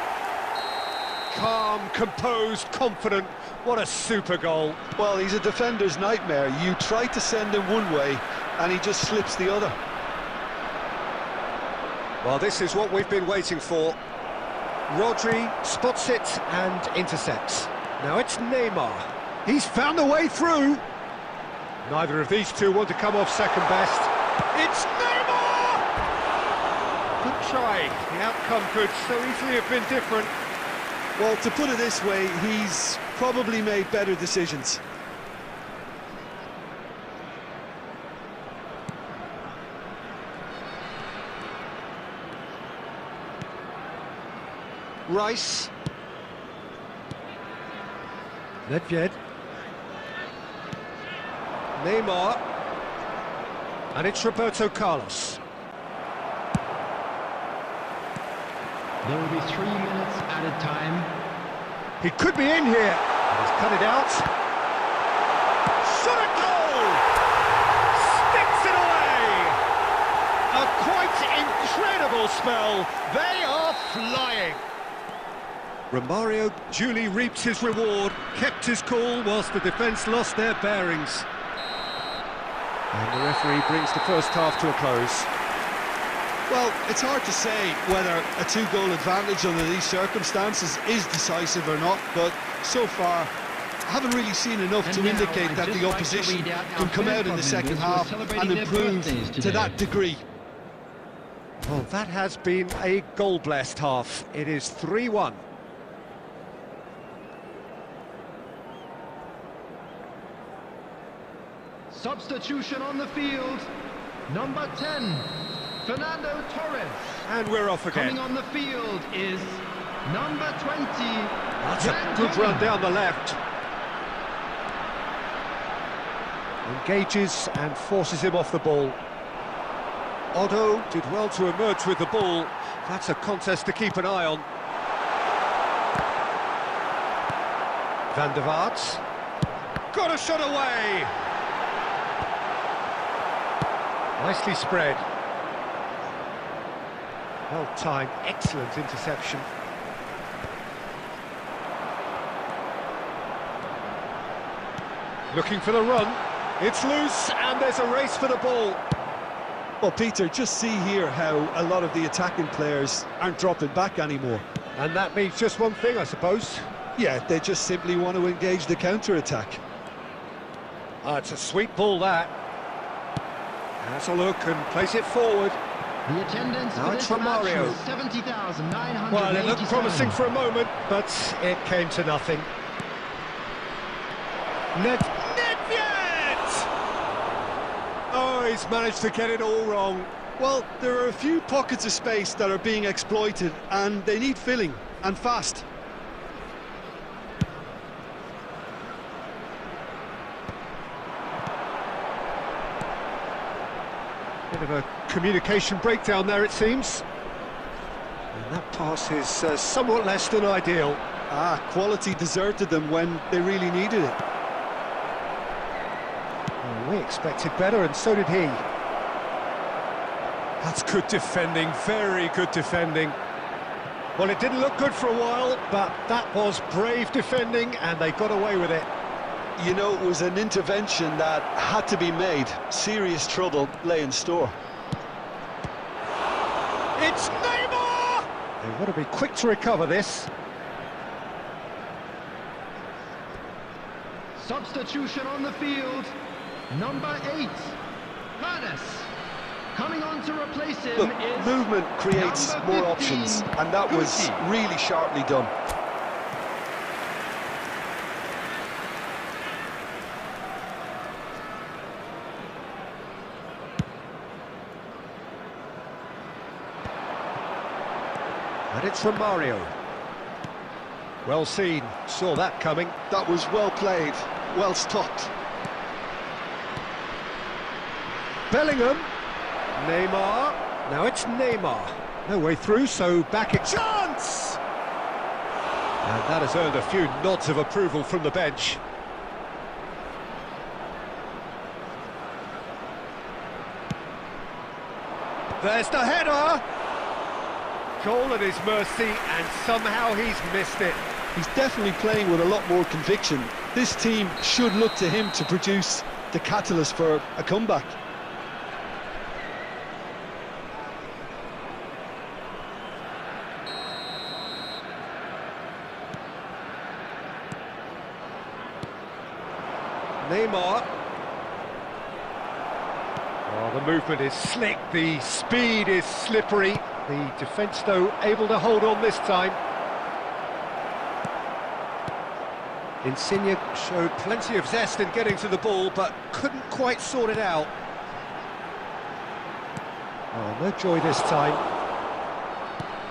Calm, composed, confident. What a super goal. Well, he's a defender's nightmare. You try to send him one way, and he just slips the other. Well, this is what we've been waiting for. Rodri spots it and intercepts. Now it's Neymar. He's found a way through. Neither of these two want to come off second best. It's Neymar! Good try. The outcome could so easily have been different. Well, to put it this way, he's probably made better decisions. Rice. Nedved. Neymar. And it's Roberto Carlos. There will be 3 minutes added time. He could be in here. And he's cut it out. Shot at goal! Sticks it away! A quite incredible spell. They are flying. Romario duly reaps his reward, kept his cool whilst the defence lost their bearings. And the referee brings the first half to a close. Well, it's hard to say whether a two-goal advantage under these circumstances is decisive or not, but so far I haven't really seen enough to indicate that the opposition can come out in the second half and improve to that degree. Well, that has been a goal-blessed half. It is 3-1. Substitution on the field. Number 10, Fernando Torres. And we're off again. Coming on the field is number 20. That's a good run down the left. Engages and forces him off the ball. Otto did well to emerge with the ball. That's a contest to keep an eye on. Van der Vaart. Got a shot away! Nicely spread. Well timed, excellent interception. Looking for the run. It's loose and there's a race for the ball. Well, Peter, just see here how a lot of the attacking players aren't dropping back anymore. And that means just one thing, I suppose. Yeah, they just simply want to engage the counter-attack. It's a sweet ball, that. Has a look and plays it forward. The attendance Now for it's this match Romario. was 70,987. Well, it looked promising for a moment, but it came to nothing. Nedved! Oh, he's managed to get it all wrong. Well, there are a few pockets of space that are being exploited, and they need filling, and fast. Bit of a communication breakdown there, it seems. And that pass is somewhat less than ideal. Quality deserted them when they really needed it. Well, we expected better, and so did he. That's good defending, very good defending. Well, it didn't look good for a while, but that was brave defending, and they got away with it. You know, it was an intervention that had to be made. Serious trouble lay in store. It's Neymar! They want to be quick to recover this. Substitution on the field. Number 8, Hannes. Coming on to replace him Look, is movement creates number more 15, options, and that was Guti. really sharply done. And it's Romario. Well seen, saw that coming. That was well played, well stopped. Bellingham. Neymar. Now it's Neymar. No way through, so back at chance! And that has earned a few nods of approval from the bench. There's the header! Goal at his mercy, and somehow he's missed it. He's definitely playing with a lot more conviction. This team should look to him to produce the catalyst for a comeback. Neymar. Oh, the movement is slick, the speed is slippery. The defence, though, able to hold on this time. Insigne showed plenty of zest in getting to the ball, but couldn't quite sort it out. Oh, no joy this time.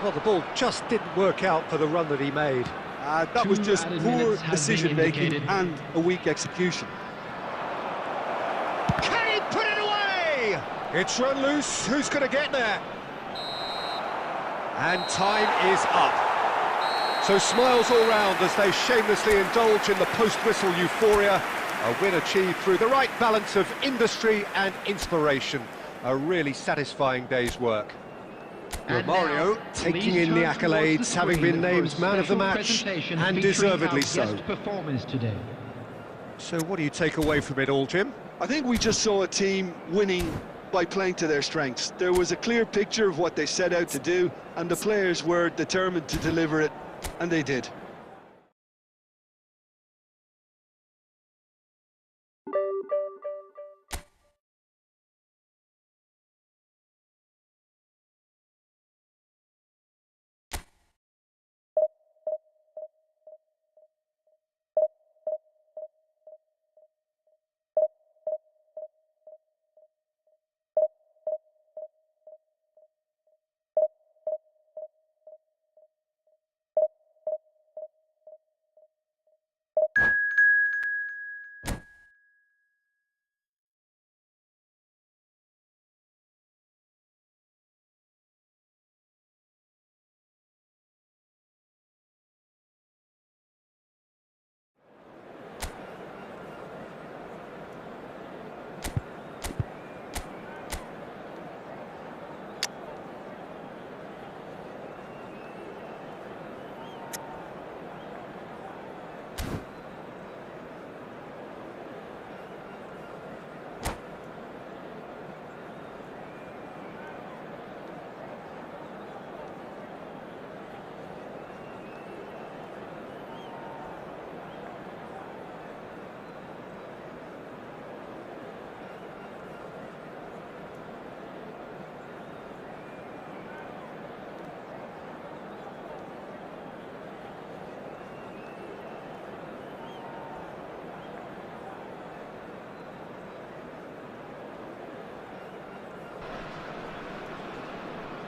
Well, the ball just didn't work out for the run that he made. That was just added poor minutes have been decision-making indicated. and a weak execution. Can he put it away? It's run loose, who's going to get there? And time is up. So smiles all round as they shamelessly indulge in the post-whistle euphoria. A win achieved through the right balance of industry and inspiration. A really satisfying day's work. And Romario now, taking please in the turn towards accolades, the having screen been for a named man of the special match, presentation and featuring deservedly our so. guest performers today. So what do you take away from it all, Jim? I think we just saw a team winning by playing to their strengths. There was a clear picture of what they set out to do, and the players were determined to deliver it, and they did.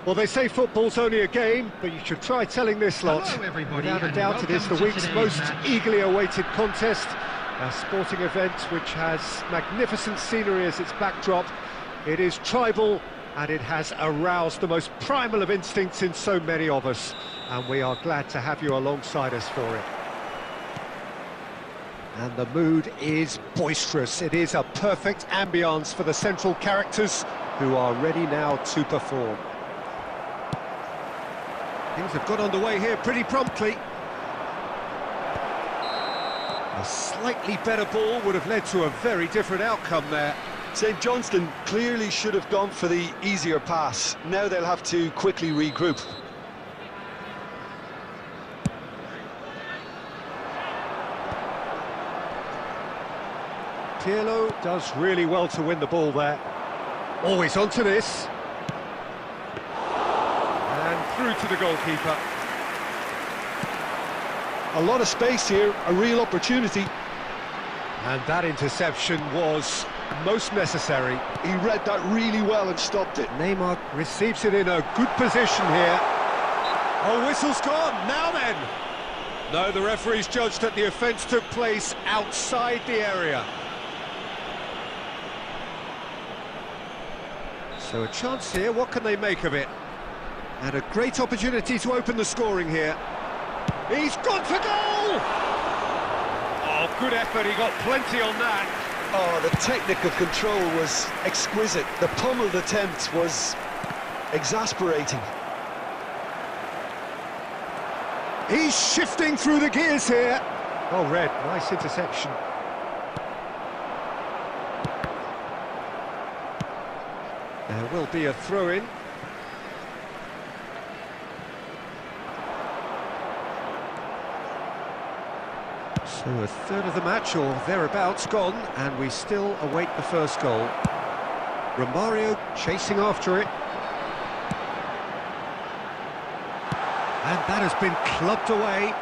Well, they say football's only a game, but you should try telling this lot. Hello, everybody, Without a and doubt, it is the welcome to week's today's most match. eagerly awaited contest. A sporting event which has magnificent scenery as its backdrop. It is tribal, and it has aroused the most primal of instincts in so many of us. And we are glad to have you alongside us for it. And the mood is boisterous. It is a perfect ambience for the central characters who are ready now to perform. Things have got underway here pretty promptly. A slightly better ball would have led to a very different outcome there. St Johnstone clearly should have gone for the easier pass. Now they'll have to quickly regroup. Pirlo does really well to win the ball there. Always onto this. And through to the goalkeeper. A lot of space here, a real opportunity. And that interception was most necessary. He read that really well and stopped it. Neymar receives it in a good position here. Oh, whistle's gone, now then! No, the referee's judged that the offence took place outside the area. So a chance here, what can they make of it? And a great opportunity to open the scoring here. He's gone for goal! Oh, good effort, he got plenty on that. Oh, the technique of control was exquisite. The pummeled attempt was exasperating. He's shifting through the gears here. Oh, Red, nice interception. There will be a throw-in. So a third of the match, or thereabouts, gone, and we still await the first goal. Romario chasing after it. And that has been clubbed away.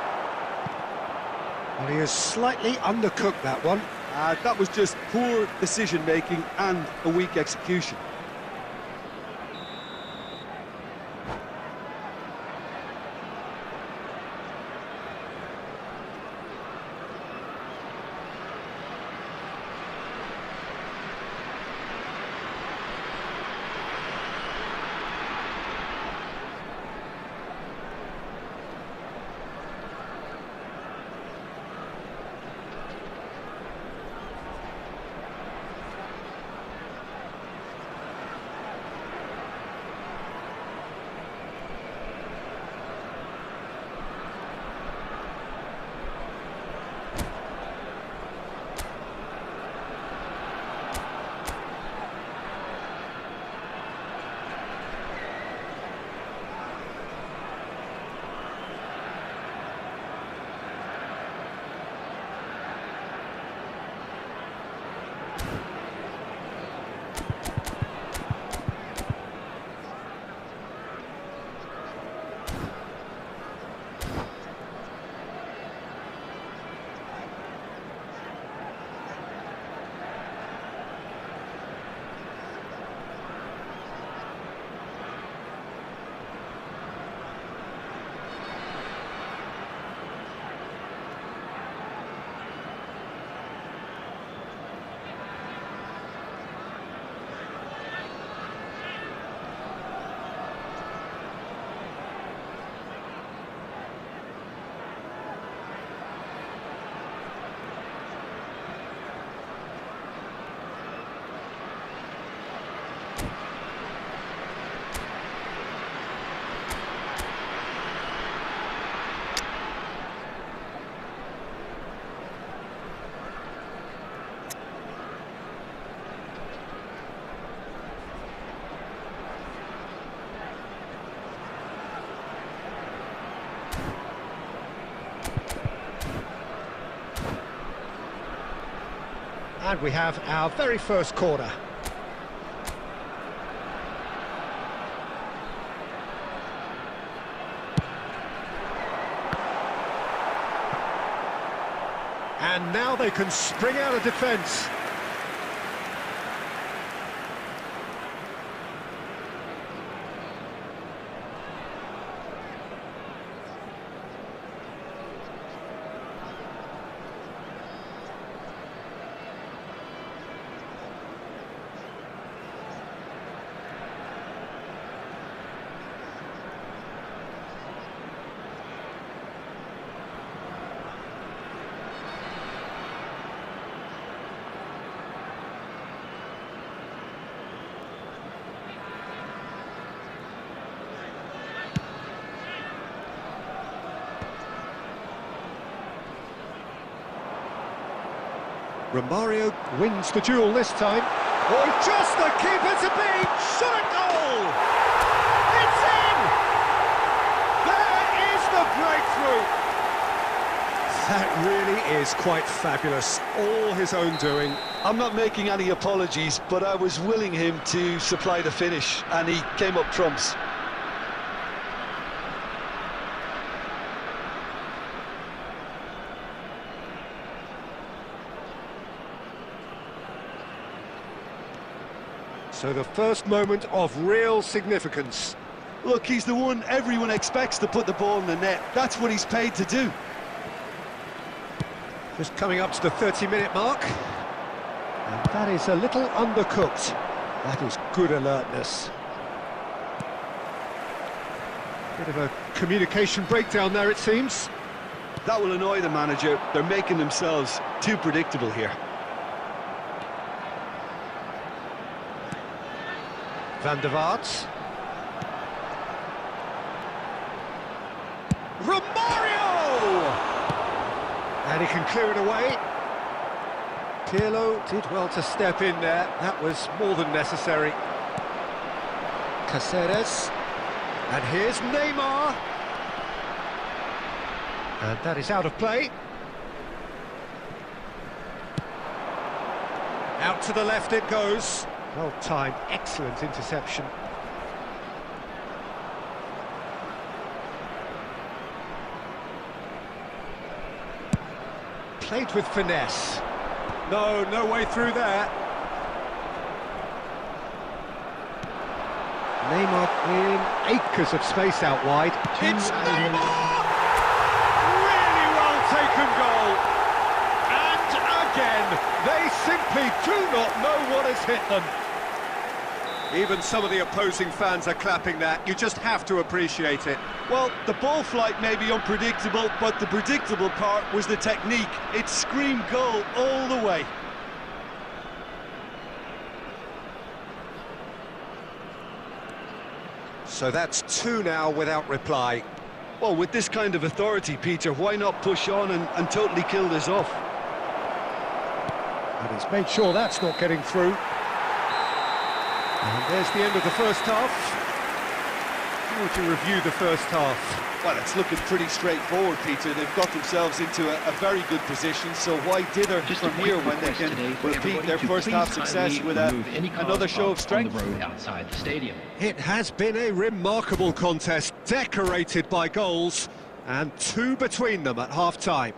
Well, he has slightly undercooked that one. That was just poor decision-making and a weak execution. And we have our very first corner. And now they can spring out of defence. Romario wins the duel this time. Or just the keeper to beat! Shot at goal! It's in! There is the breakthrough! That really is quite fabulous. All his own doing. I'm not making any apologies, but I was willing him to supply the finish, and he came up trumps. So the first moment of real significance. Look, he's the one everyone expects to put the ball in the net. That's what he's paid to do. Just coming up to the 30-minute mark. And that is a little undercooked. That is good alertness. Bit of a communication breakdown there, it seems. That will annoy the manager. They're making themselves too predictable here. Van der Vaart. Romario! And he can clear it away. Pirlo did well to step in there. That was more than necessary. Caceres. And here's Neymar. And that is out of play. Out to the left it goes. Well timed, excellent interception. Played with finesse. No way through there. Neymar in acres of space out wide. It's Neymar! Really well taken goal. And again, they simply do not know what has hit them. Even some of the opposing fans are clapping that. You just have to appreciate it. Well, the ball flight may be unpredictable, but the predictable part was the technique. It screamed goal all the way. So that's 2 now without reply. Well, with this kind of authority, Peter, why not push on and totally kill this off? And he's made sure that's not getting through. And there's the end of the first half. How would you review the first half? Well, it's looking pretty straightforward, Peter. They've got themselves into a very good position, so why dither from here when they can repeat their first half success with another show of strength? On the road outside the stadium. It has been a remarkable contest, decorated by goals, and 2 between them at half-time.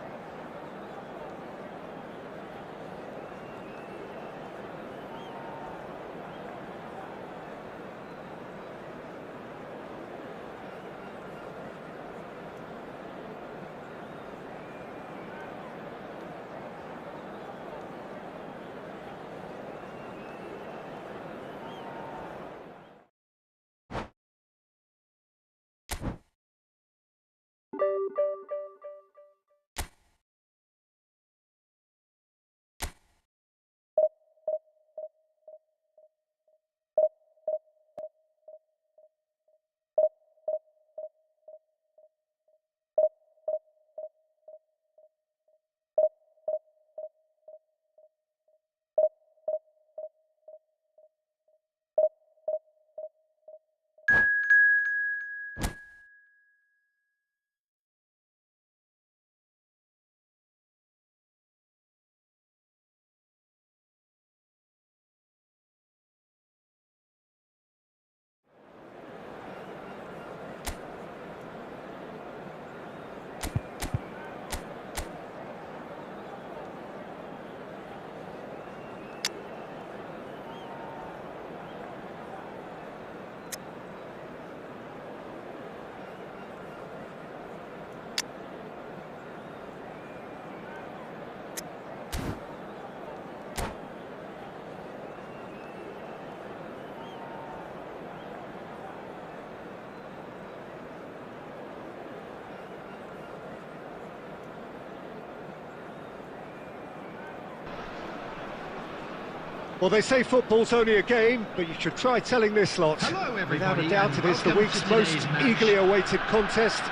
Well, they say football's only a game, but you should try telling this lot. Hello, Without everybody, a doubt, it is the welcome week's to most today's match. eagerly awaited contest.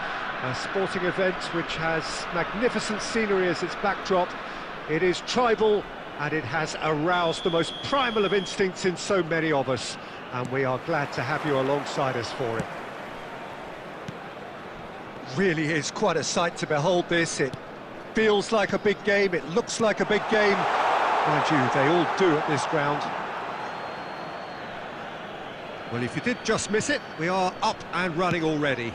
A sporting event which has magnificent scenery as its backdrop. It is tribal and it has aroused the most primal of instincts in so many of us, and we are glad to have you alongside us for it. Really is quite a sight to behold this. It feels like a big game, it looks like a big game. Mind you, they all do at this ground. Well, if you did just miss it, we are up and running already.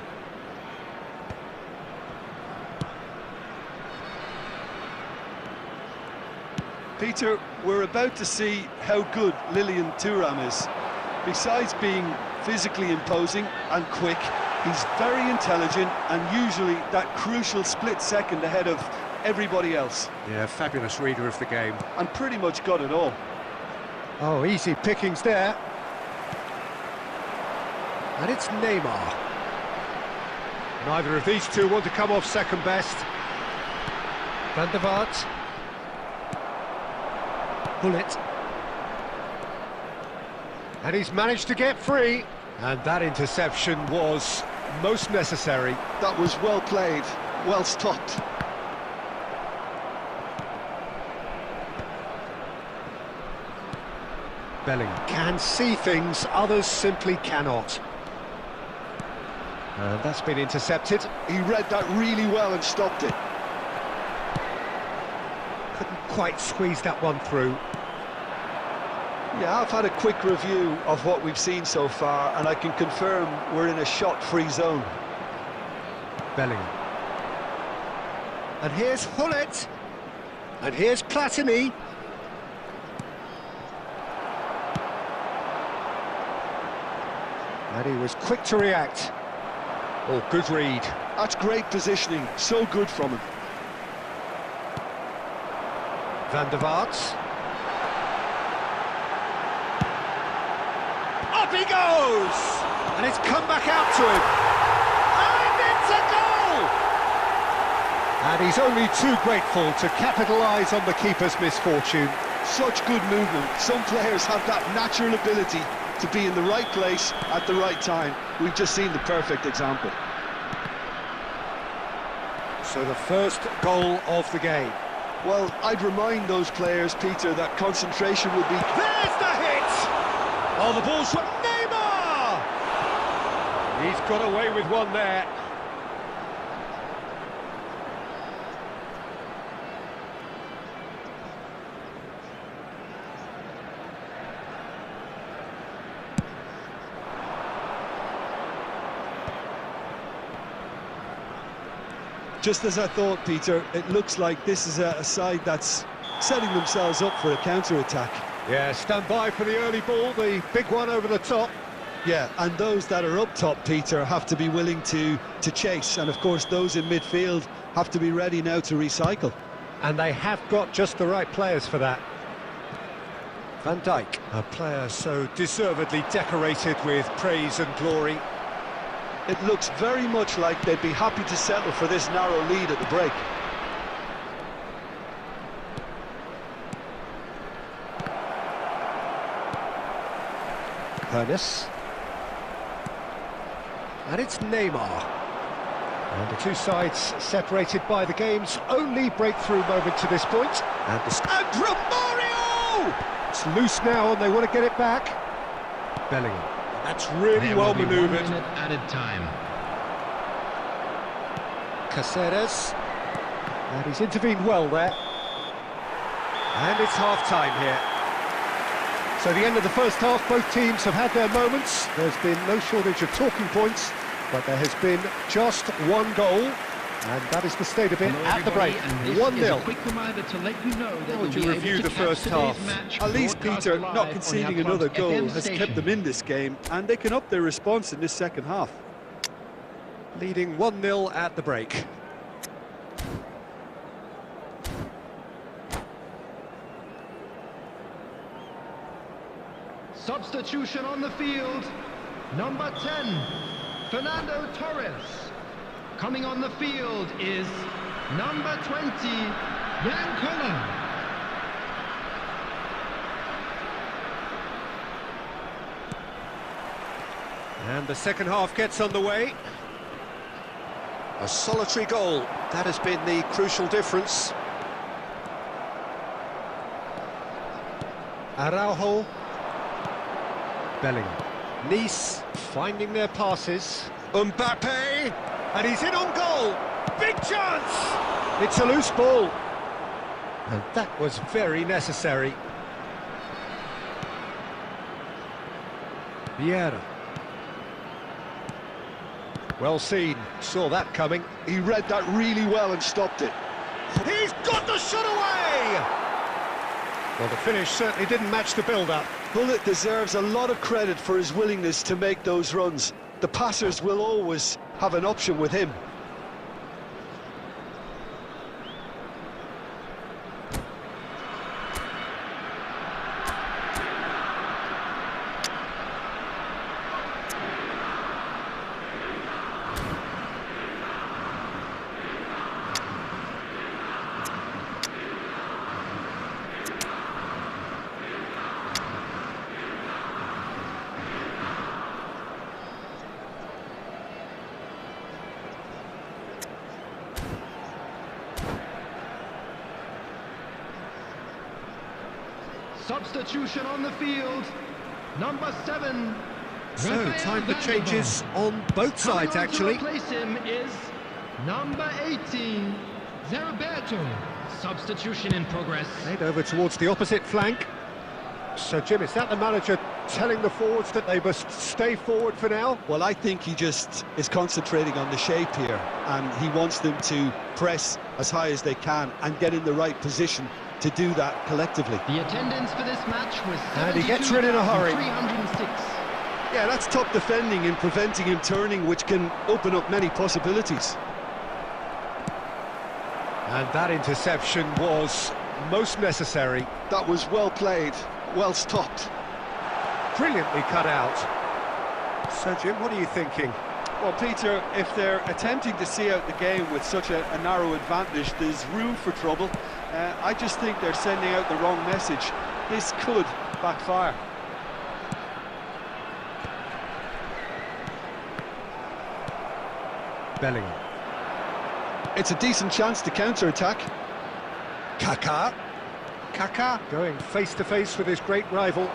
Peter, we're about to see how good Lilian Thuram is. Besides being physically imposing and quick, he's very intelligent and usually that crucial split second ahead of everybody else. Yeah, fabulous reader of the game. And pretty much got it all. Oh, easy pickings there. And it's Neymar. Neither of these two want to come off second best. Van der Vaart. Bullet. And he's managed to get free. And that interception was most necessary. That was well played, well stopped. Bellingham can see things, others simply cannot. And that's been intercepted. He read that really well and stopped it. Couldn't quite squeeze that one through. Yeah, I've had a quick review of what we've seen so far, and I can confirm we're in a shot-free zone. Bellingham. And here's Hullet. And here's Platini. And he was quick to react. Oh, good read. That's great positioning, so good from him. Van der Vaart. Up he goes! And it's come back out to him. And it's a goal! And he's only too grateful to capitalise on the keeper's misfortune. Such good movement. Some players have that natural ability to be in the right place at the right time. We've just seen the perfect example. So the first goal of the game. Well, I'd remind those players, Peter, that concentration would be... There's the hit! Oh, the ball's from Neymar! He's got away with one there. Just as I thought, Peter, it looks like this is a side that's setting themselves up for a counter-attack. Yeah, stand by for the early ball, the big one over the top. Yeah, and those that are up top, Peter, have to be willing to chase. And, of course, those in midfield have to be ready now to recycle. And they have got just the right players for that. Van Dijk, a player so deservedly decorated with praise and glory. It looks very much like they'd be happy to settle for this narrow lead at the break. Harun. And it's Neymar. And the two sides separated by the game's only breakthrough moment to this point. And Romario! It's loose now and they want to get it back. Bellingham. That's really well manoeuvred. 1 minute added time. Caceres. And he's intervened well there. And it's half-time here. So the end of the first half, both teams have had their moments. There's been no shortage of talking points, but there has been just one goal, and that is the state of it at the break. 1-0. Quick reminder to let you know that How would you review the first half? At least, Peter, not conceding another goal has kept them in this game, and they can up their response in this second half. Leading 1-0 at the break. Substitution on the field. Number 10, Fernando Torres. Coming on the field is number 20, Jan Koller. And the second half gets underway. A solitary goal. That has been the crucial difference. Araujo. Bellingham. Nice finding their passes. Mbappe, and he's in on goal. Big chance! It's a loose ball. And that was very necessary. Vieira. Well seen, saw that coming. He read that really well and stopped it. He's got the shot away! Well, the finish certainly didn't match the build-up. Bullet deserves a lot of credit for his willingness to make those runs. The passers will always have an option with him. Substitution on the field, number 7. So, Rafael time for Vandervaart. changes on both sides, Coming on actually. to replace him is number 18, Zeraberto. Substitution in progress. Played over towards the opposite flank. So, Jim, is that the manager telling the forwards that they must stay forward for now? Well, I think he just is concentrating on the shape here, and he wants them to press as high as they can and get in the right position to do that collectively. The attendance for this match was And he gets rid in a hurry. 306. Yeah, that's top defending and preventing him turning, which can open up many possibilities. And that interception was most necessary. That was well played, well stopped. Brilliantly cut out. So, Jim, what are you thinking? Well, Peter, if they're attempting to see out the game with such a narrow advantage, there's room for trouble. I just think they're sending out the wrong message. This could backfire. Bellingham. It's a decent chance to counter-attack. Kaká. Kaká going face-to-face with his great rival.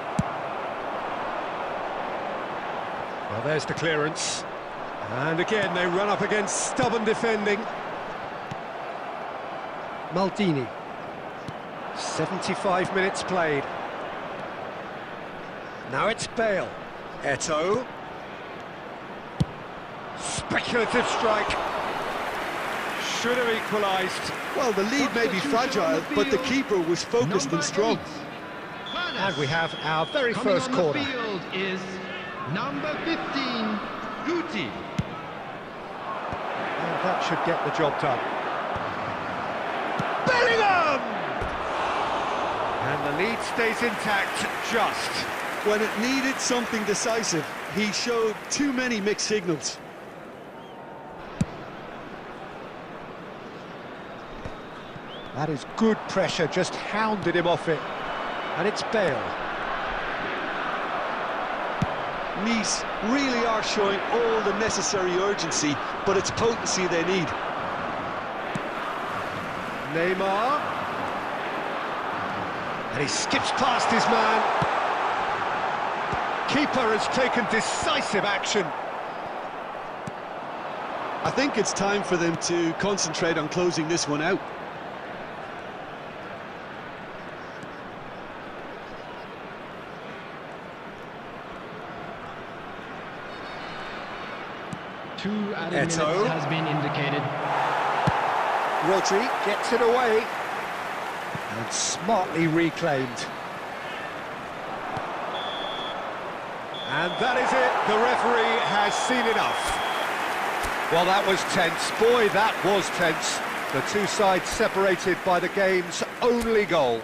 Well, there's the clearance. And again, they run up against stubborn defending. Maldini. 75 minutes played. Now it's Bale. Eto'o. Speculative strike. Should have equalised. Well, the lead may be fragile, but the keeper was focused and strong. And we have our very Coming first on corner. the field is number 15, Guti. And that should get the job done. Bellingham! And the lead stays intact, just. When it needed something decisive, he showed too many mixed signals. That is good pressure, just hounded him off it. And it's Bale. Nice really are showing all the necessary urgency, but it's potency they need. Neymar. And he skips past his man. Keeper has taken decisive action. I think it's time for them to concentrate on closing this one out. Two added minutes Eto'o. has been indicated. Rodri gets it away. And smartly reclaimed. And that is it. The referee has seen enough. Well, that was tense. Boy, that was tense. The two sides separated by the game's only goal.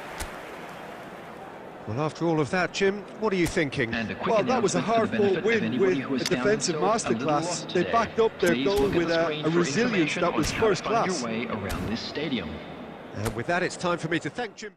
Well, after all of that, Jim, what are you thinking? Well, that was a hard-fought win with a defensive masterclass. They backed up their goal with a resilience that was first class. And with that, it's time for me to thank Jim.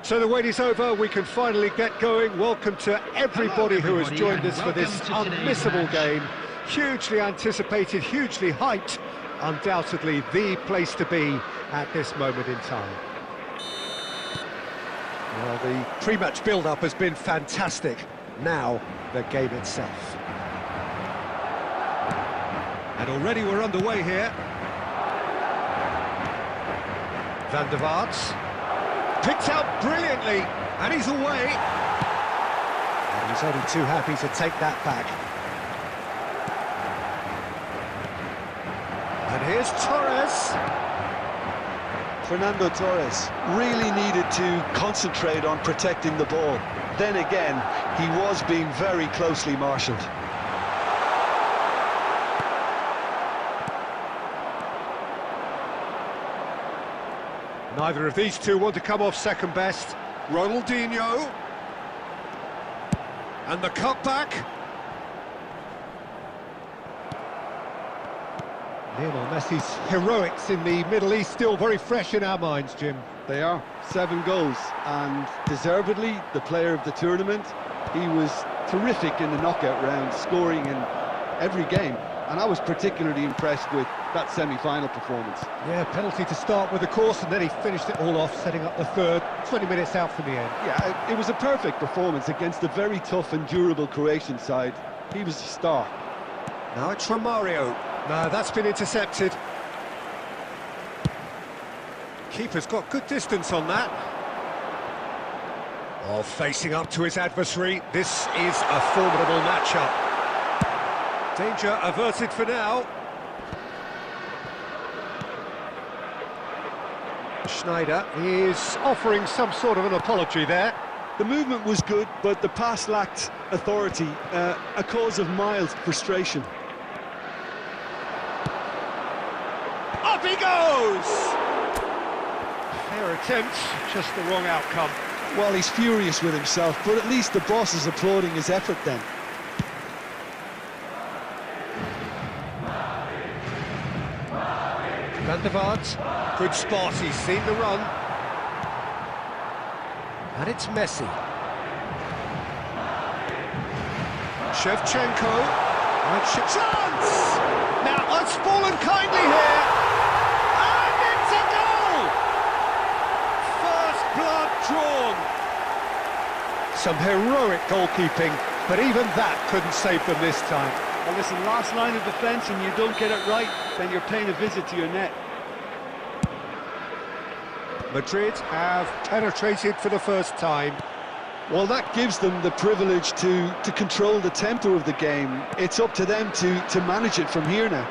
So the wait is over, we can finally get going. Welcome to everybody who has joined us for this unmissable game. Hugely anticipated, hugely hyped, undoubtedly the place to be at this moment in time. Well, the pre-match build-up has been fantastic. Now, the game itself. And already we're underway here. Van der Vaart. Picked out brilliantly, and he's away. And he's only too happy to take that back. And here's Torres. Fernando Torres really needed to concentrate on protecting the ball. Then again, he was being very closely marshalled. Neither of these two want to come off second best. Ronaldinho. And the cutback. Lionel Messi's heroics in the Middle East still very fresh in our minds, Jim. They are. 7 goals, and deservedly the player of the tournament. He was terrific in the knockout round, scoring in every game. And I was particularly impressed with that semi-final performance. Yeah, penalty to start with, of course, and then he finished it all off, setting up the third, 20 minutes out from the end. Yeah, it was a perfect performance against a very tough and durable Croatian side. He was a star. Now it's Romario. No, that's been intercepted. Keeper's got good distance on that. Oh, facing up to his adversary. This is a formidable matchup. Danger averted for now. Schneider is offering some sort of an apology there. The movement was good, but the pass lacked authority, a cause of mild frustration. Up he goes! Fair attempt, just the wrong outcome. Well, he's furious with himself, but at least the boss is applauding his effort then. Van der Vaart, good spot, he's seen the run. And it's Messi. Shevchenko. Chance! Now, it's fallen kindly here. And it's a goal! First blood drawn. Some heroic goalkeeping, but even that couldn't save them this time. Well, listen, last line of defence and you don't get it right, then you're paying a visit to your net. Madrid have penetrated for the first time. Well, that gives them the privilege to control the tempo of the game. It's up to them to manage it from here now.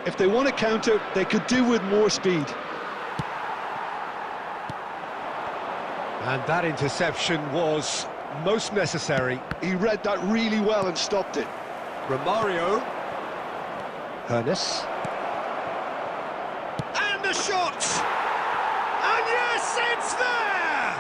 If they want to counter, they could do with more speed. And that interception was most necessary. He read that really well and stopped it. Romario. Ernest. And the shot! And yes, it's there!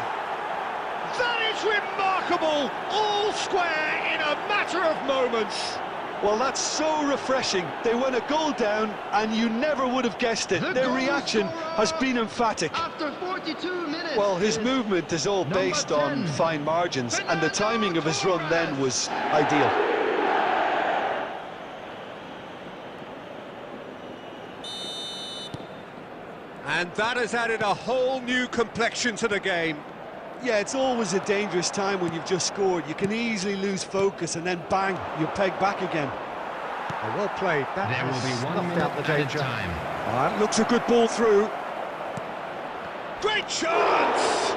That is remarkable! All square in a matter of moments. Well, that's so refreshing. They went a goal down and you never would have guessed it. Their reaction has been emphatic. After 42 minutes. Well, his movement is all based on fine margins, and the timing of his run then was ideal. And that has added a whole new complexion to the game. Yeah, it's always a dangerous time when you've just scored. You can easily lose focus and then bang, you're pegged back again. Oh, well played. That There will be 1 minute out the danger. time. That looks a good ball through. Great chance!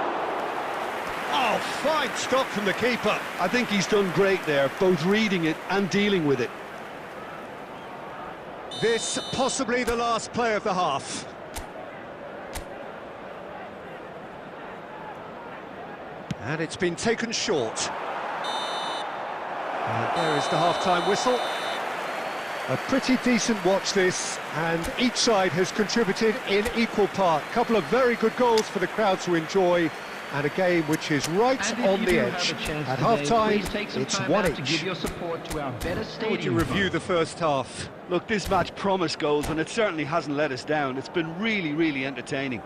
Oh, fine stop from the keeper. I think he's done great there, both reading it and dealing with it. This possibly the last play of the half. And it's been taken short. And there is the half-time whistle. A pretty decent watch this, and each side has contributed in equal part. A couple of very good goals for the crowd to enjoy, and a game which is right on the edge. At half-time, it's 1 each. To give your support to our better How would you review the first half? Look, this match promised goals, and it certainly hasn't let us down. It's been really, really entertaining.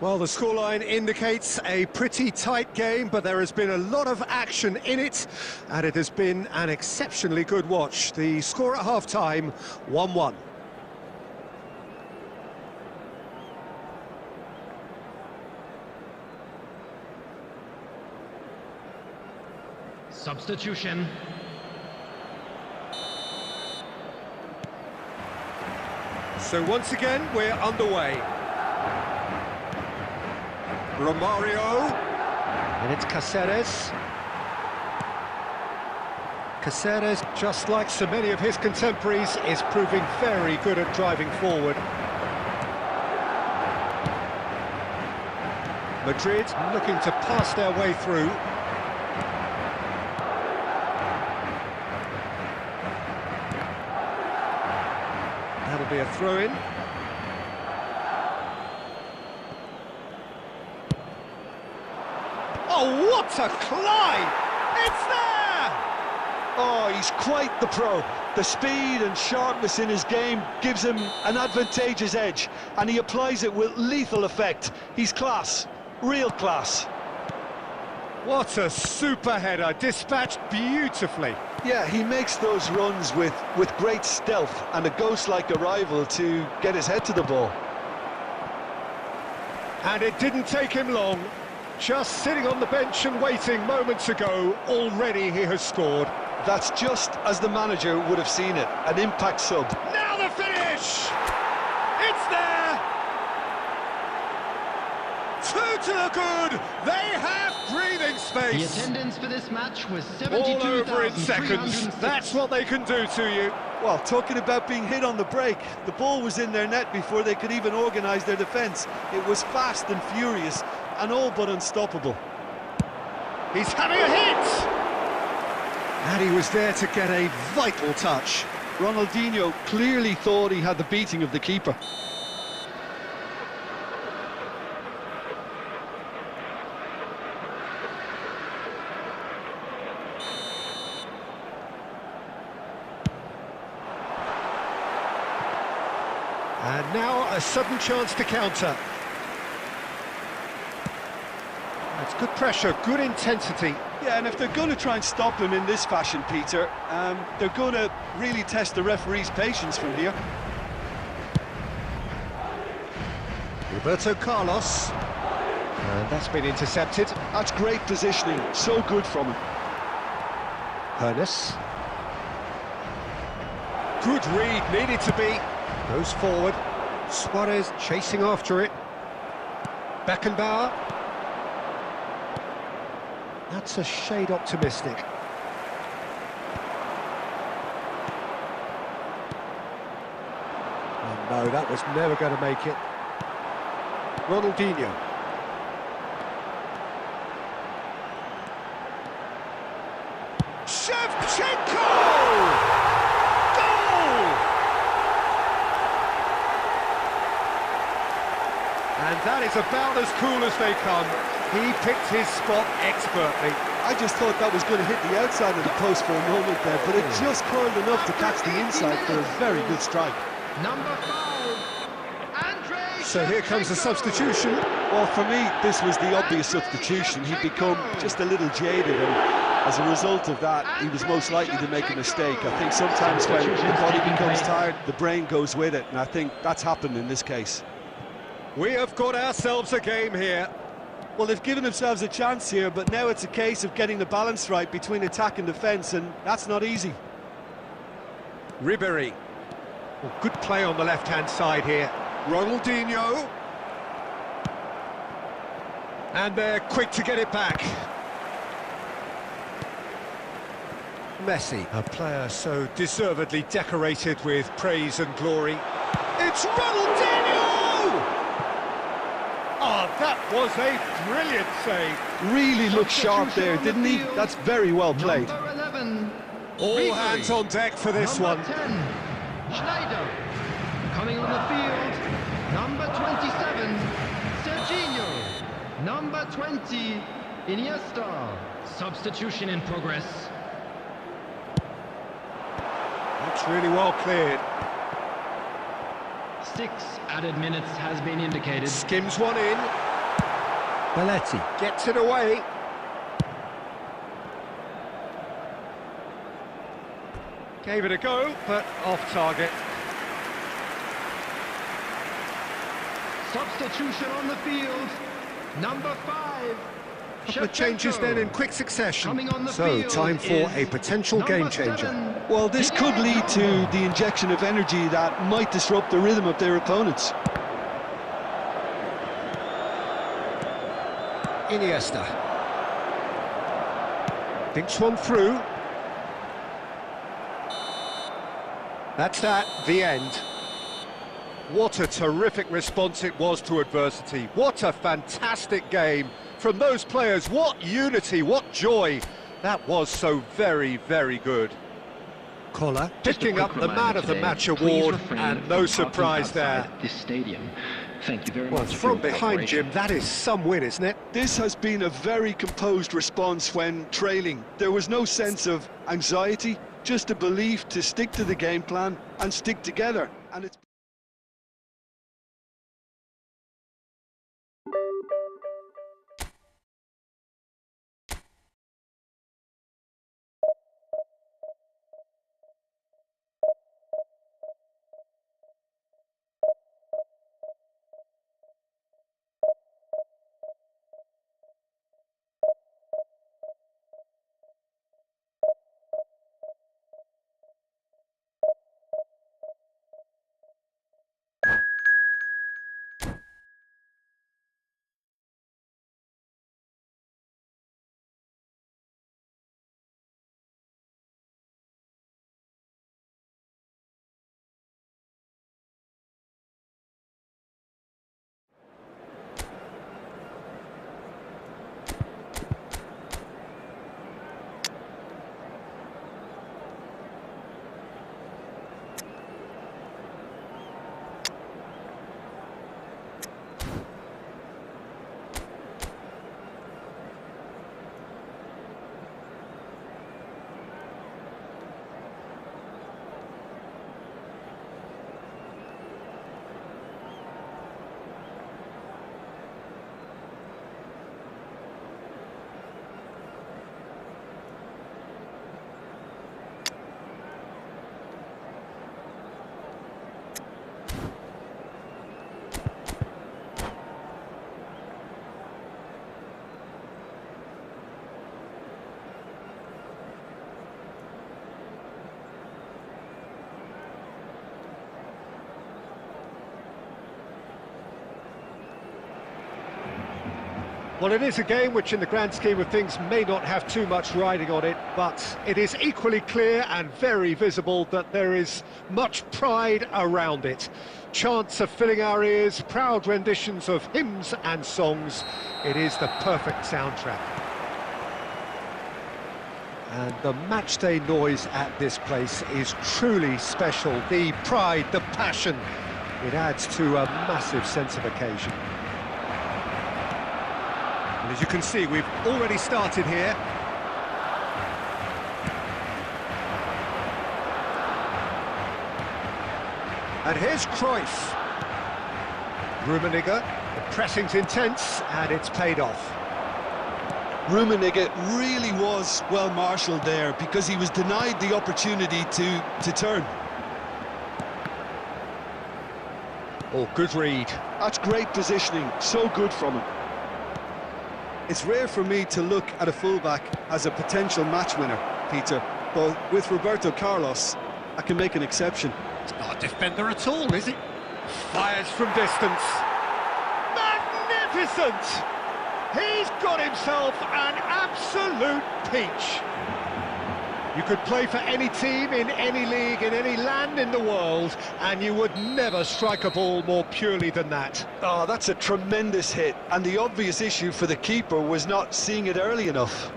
Well, the scoreline indicates a pretty tight game, but there has been a lot of action in it, and it has been an exceptionally good watch. The score at half-time, 1-1. Substitution. So once again, we're underway. Romario, and it's Caceres. Caceres, just like so many of his contemporaries, is proving very good at driving forward. Madrid looking to pass their way through. That'll be a throw-in. Oh, what a climb! It's there! Oh, he's quite the pro. The speed and sharpness in his game gives him an advantageous edge, and he applies it with lethal effect. He's class, real class. What a super header, dispatched beautifully. Yeah, he makes those runs with great stealth and a ghost-like arrival to get his head to the ball. And it didn't take him long. Just sitting on the bench and waiting moments ago, already he has scored. That's just as the manager would have seen it, an impact sub. Now the finish! It's there! 2 to the good! They have breathing space! The attendance for this match was All over in seconds. 72,306. That's what they can do to you. Well, talking about being hit on the break, the ball was in their net before they could even organise their defence. It was fast and furious, and all but unstoppable. He's having a hit! And he was there to get a vital touch. Ronaldinho clearly thought he had the beating of the keeper. And now a sudden chance to counter. That's good pressure, good intensity. Yeah, and if they're going to try and stop him in this fashion, Peter, they're going to really test the referee's patience from here. Roberto Carlos. And that's been intercepted. That's great positioning, so good from him. Harun. Good read, needed to be. Goes forward. Suarez chasing after it. Beckenbauer. That's a shade optimistic. Oh no, that was never going to make it. Ronaldinho. Shevchenko! Goal! And that is about as cool as they come. He picked his spot expertly. I just thought that was going to hit the outside of the post for a moment there, but it just curled enough to catch the inside for a very good strike. Number 5, Andre. So here comes the substitution. Well, for me, this was the obvious substitution. He'd become just a little jaded, and as a result of that, he was most likely to make a mistake. I think sometimes when the body becomes tired, the brain goes with it, and I think that's happened in this case. We have got ourselves a game here. Well, they've given themselves a chance here, but now it's a case of getting the balance right between attack and defence, and that's not easy. Ribéry. Well, good play on the left-hand side here. Ronaldinho. And they're quick to get it back. Messi, a player so deservedly decorated with praise and glory. It's Ronaldinho! Oh, that was a brilliant save. Really looked sharp there, didn't he? That's very well played. Number 11, All Ribéry. hands on deck for this Number one. 10, Schneider. Coming on the field, number 27, Serginho. Number 20, Iniesta. Substitution in progress. That's really well cleared. 6 added minutes has been indicated. Skims one in. Belletti. Gets it away. Gave it a go, but off target. Substitution on the field. Number 5. Couple of changes then in quick succession. Coming on the So, field time for is a potential number game changer. 7. Well, this could lead to the injection of energy that might disrupt the rhythm of their opponents. Iniesta. Thinks one through. That's that, the end. What a terrific response it was to adversity. What a fantastic game from those players. What unity, what joy. That was so very, very good. Collar. Picking up the Man of the Match award, and no surprise there. This stadium. Thank you very Well, much. from behind, Jim, that is some win, isn't it? This has been a very composed response when trailing. There was no sense of anxiety, just a belief to stick to the game plan and stick together. And it's Well, it is a game which in the grand scheme of things may not have too much riding on it, but it is equally clear and very visible that there is much pride around it. Chants are filling our ears, proud renditions of hymns and songs. It is the perfect soundtrack. And the matchday noise at this place is truly special. The pride, the passion, it adds to a massive sense of occasion. And as you can see, we've already started here. And here's Cruyff. Rummenigge, the pressing's intense, and it's paid off. Rummenigge really was well marshalled there because he was denied the opportunity to turn. Oh, good read. That's great positioning, so good from him. It's rare for me to look at a fullback as a potential match winner, Peter, but with Roberto Carlos, I can make an exception. It's not a defender at all, is it? Fires from distance. Magnificent! He's got himself an absolute peach. You could play for any team, in any league, in any land in the world, and you would never strike a ball more purely than that. Oh, that's a tremendous hit, and the obvious issue for the keeper was not seeing it early enough.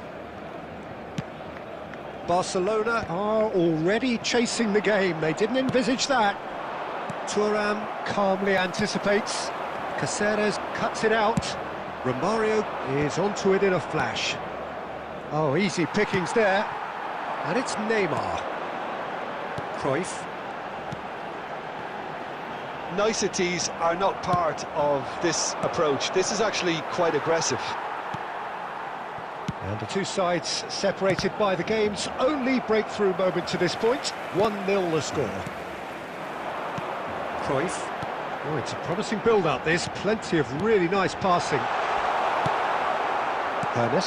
Barcelona are already chasing the game. They didn't envisage that. Thuram calmly anticipates. Caceres cuts it out. Romario is onto it in a flash. Oh, easy pickings there. And it's Neymar. Cruyff. niceties are not part of this approach. This is actually quite aggressive. And the two sides separated by the game's only breakthrough moment to this point. 1-0 the score. Cruyff. Oh, it's a promising build-up, this. Plenty of really nice passing. Harun.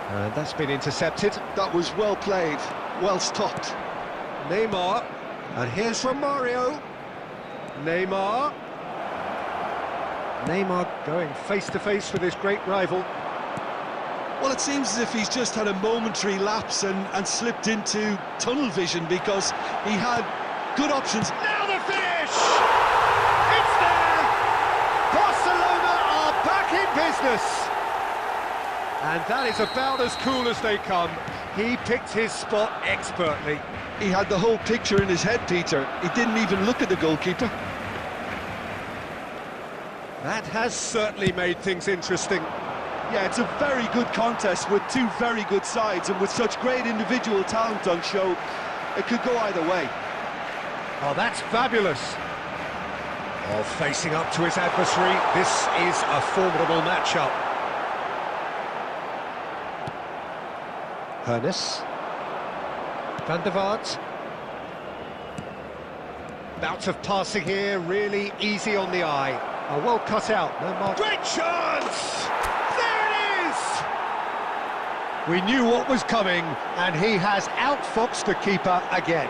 And that's been intercepted. That was well played, well stopped. Neymar. And here's Romario. Neymar. Neymar going face-to-face with his great rival. Well, it seems as if he's just had a momentary lapse and slipped into tunnel vision, because he had good options. Now the finish! It's there! Barcelona are back in business! And that is about as cool as they come. He picked his spot expertly. He had the whole picture in his head, Peter. He didn't even look at the goalkeeper. That has certainly made things interesting. Yeah, it's a very good contest with two very good sides, and with such great individual talent on show, it could go either way. Oh, that's fabulous. Oh, facing up to his adversary, this is a formidable matchup. Harun. Van der Vaart. Bout of passing here, really easy on the eye. Oh, well cut out, no mark. Great chance! There it is! We knew what was coming, and he has outfoxed the keeper again.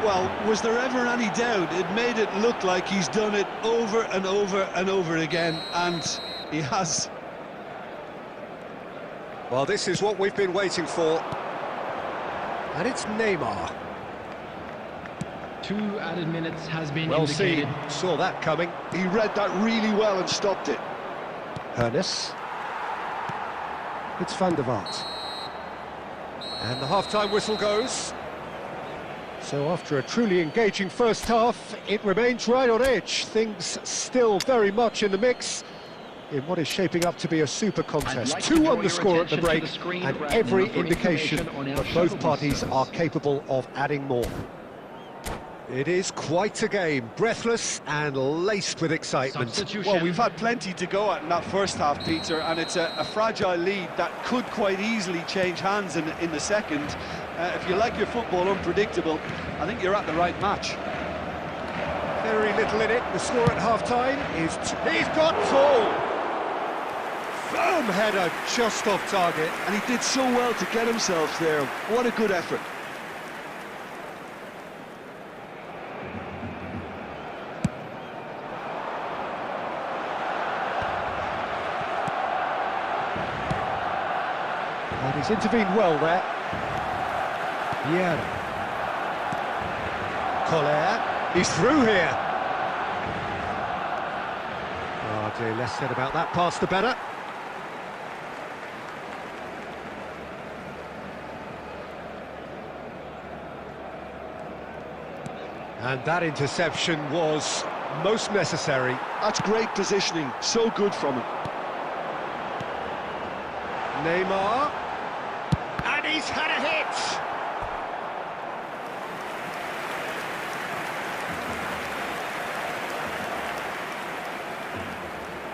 Well, was there ever any doubt? It made it look like he's done it over and over and over again, and he has. Well, this is what we've been waiting for. And it's Neymar. 2 added minutes has been Well indicated. seen, saw that coming. He read that really well and stopped it. Harun. It's Van der Vaart. And the half-time whistle goes. So after a truly engaging first half, it remains right on edge. Things still very much in the mix in what is shaping up to be a super contest. 2-1 the score at the break, and every indication that both parties are capable of adding more. It is quite a game, breathless and laced with excitement. Well, we've had plenty to go at in that first half, Peter, and it's a fragile lead that could quite easily change hands in the second. If you like your football unpredictable, I think you're at the right match. Very little in it. The score at half-time is... He's got tall! Firm header, just off target. And he did so well to get himself there. What a good effort. And he's intervened well there. Yeah. Collier, he's through here. Oh dear, less said about that pass the better. And that interception was most necessary. That's great positioning, so good from him. Neymar, and he's had a hit!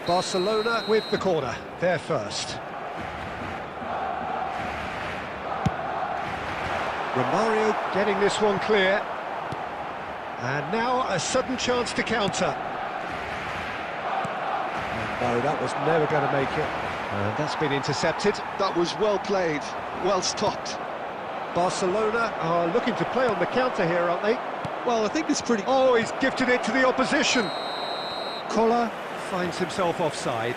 Barcelona with the corner, they're first. Romario getting this one clear. And now a sudden chance to counter. No, that was never going to make it. And that's been intercepted. That was well played, well stopped. Barcelona are looking to play on the counter here, aren't they? Well, I think it's pretty... Oh, he's gifted it to the opposition. Collar finds himself offside.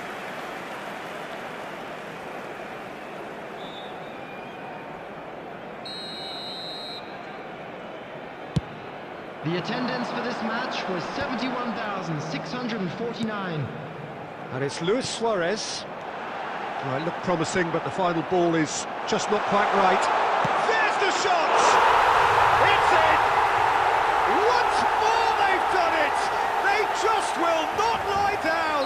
The attendance for this match was 71,649. And it's Luis Suarez. Well, it looked promising, but the final ball is just not quite right. There's the shot! It's in! Once more they've done it! They just will not lie down!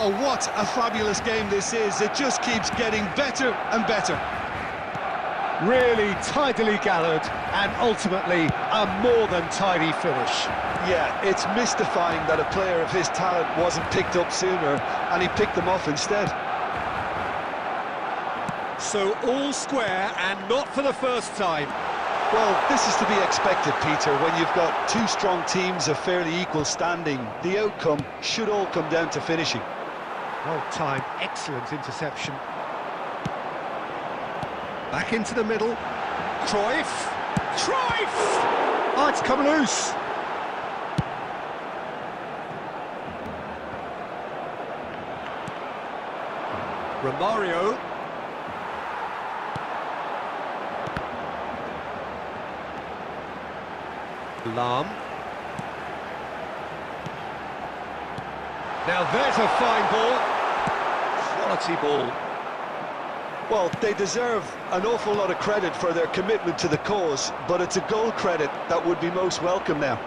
Oh, what a fabulous game this is. It just keeps getting better and better. Really tidily gathered, and ultimately a more than tidy finish. Yeah, it's mystifying that a player of his talent wasn't picked up sooner, and he picked them off instead. So all square, and not for the first time. Well, this is to be expected, Peter. When you've got two strong teams of fairly equal standing, the outcome should all come down to finishing. Well timed, excellent interception. Back into the middle. Cruyff! Oh, it's come loose! Romario. Lam. Now there's a fine ball. Quality ball. Well, they deserve an awful lot of credit for their commitment to the cause, but it's a goal credit that would be most welcome now.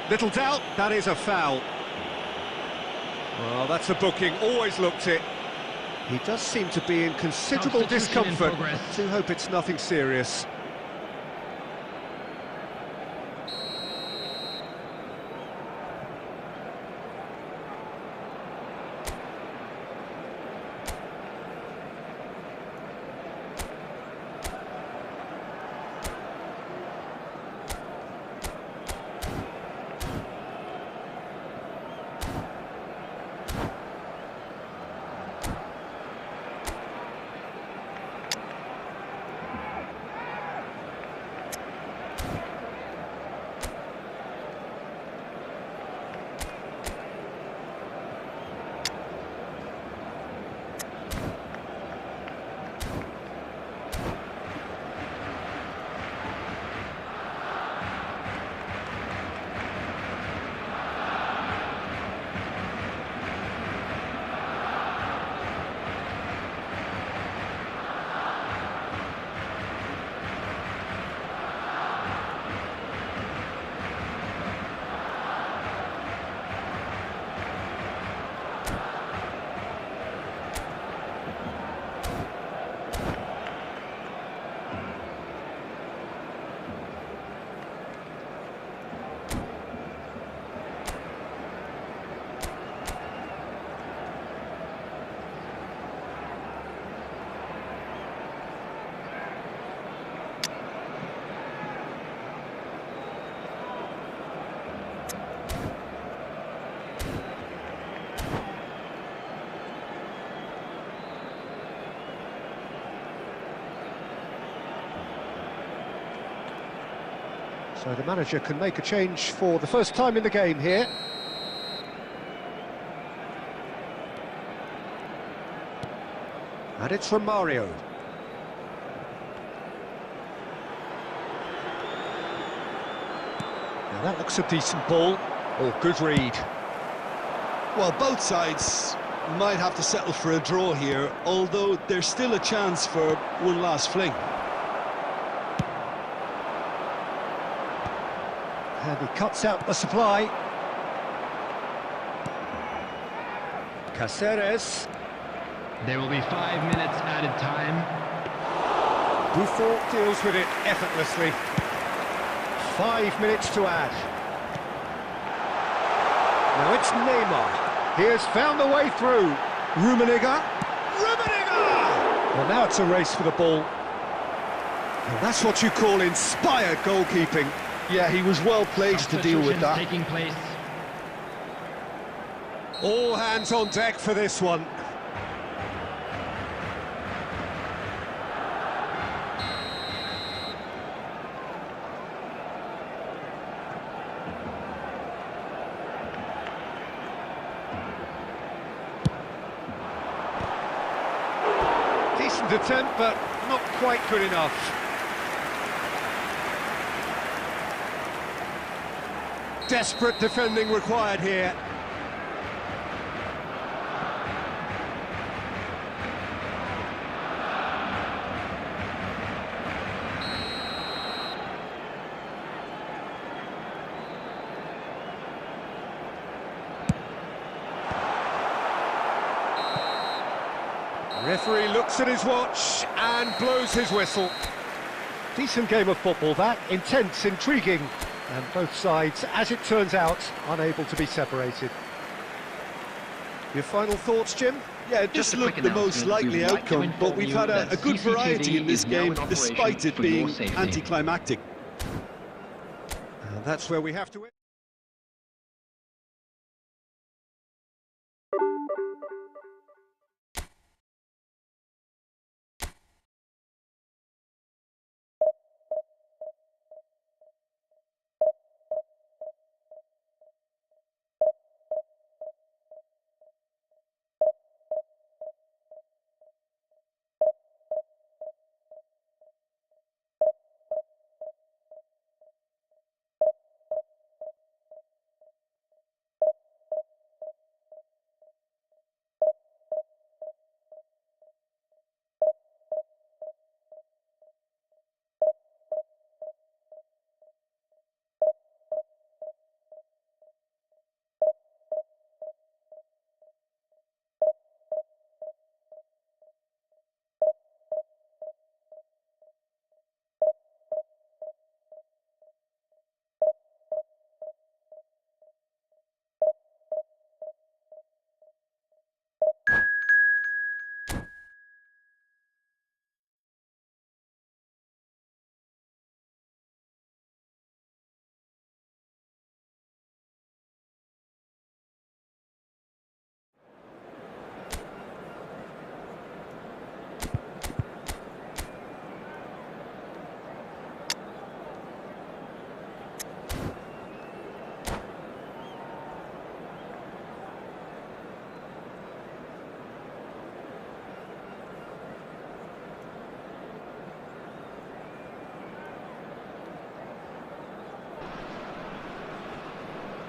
Little doubt, that is a foul. Well, that's a booking, always looked it. He does seem to be in considerable discomfort. I do hope it's nothing serious. So the manager can make a change for the first time in the game here. And it's from Mario. Now that looks a decent ball. Oh, good read. Well, both sides might have to settle for a draw here, although there's still a chance for one last fling. And he cuts out the supply. Caceres. There will be 5 minutes added time. Buffon deals with it effortlessly. 5 minutes to add. Now it's Neymar. He has found the way through. Rummenigge. Well, now it's a race for the ball. And that's what you call inspired goalkeeping. Yeah, he was well placed to deal with that. Taking place. All hands on deck for this one. Decent attempt, but not quite good enough. Desperate defending required here. Referee looks at his watch and blows his whistle. Decent game of football that, intense, intriguing, and both sides, as it turns out, unable to be separated. Your final thoughts, Jim? Yeah, it just looked the most likely outcome, but we've had a good variety in this game, despite it being anticlimactic. And that's where we have to...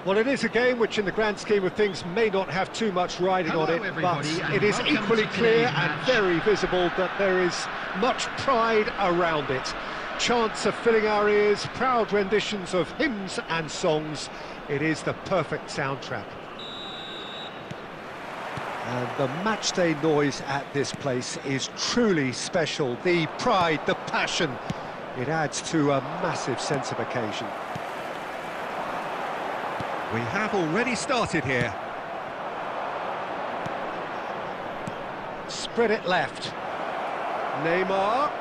Well, it is a game which, in the grand scheme of things, may not have too much riding on it, but it is equally clear and very visible that there is much pride around it. Chants are filling our ears, proud renditions of hymns and songs. It is the perfect soundtrack. And the matchday noise at this place is truly special. The pride, the passion, it adds to a massive sense of occasion. We have already started here. Spread it left. Neymar.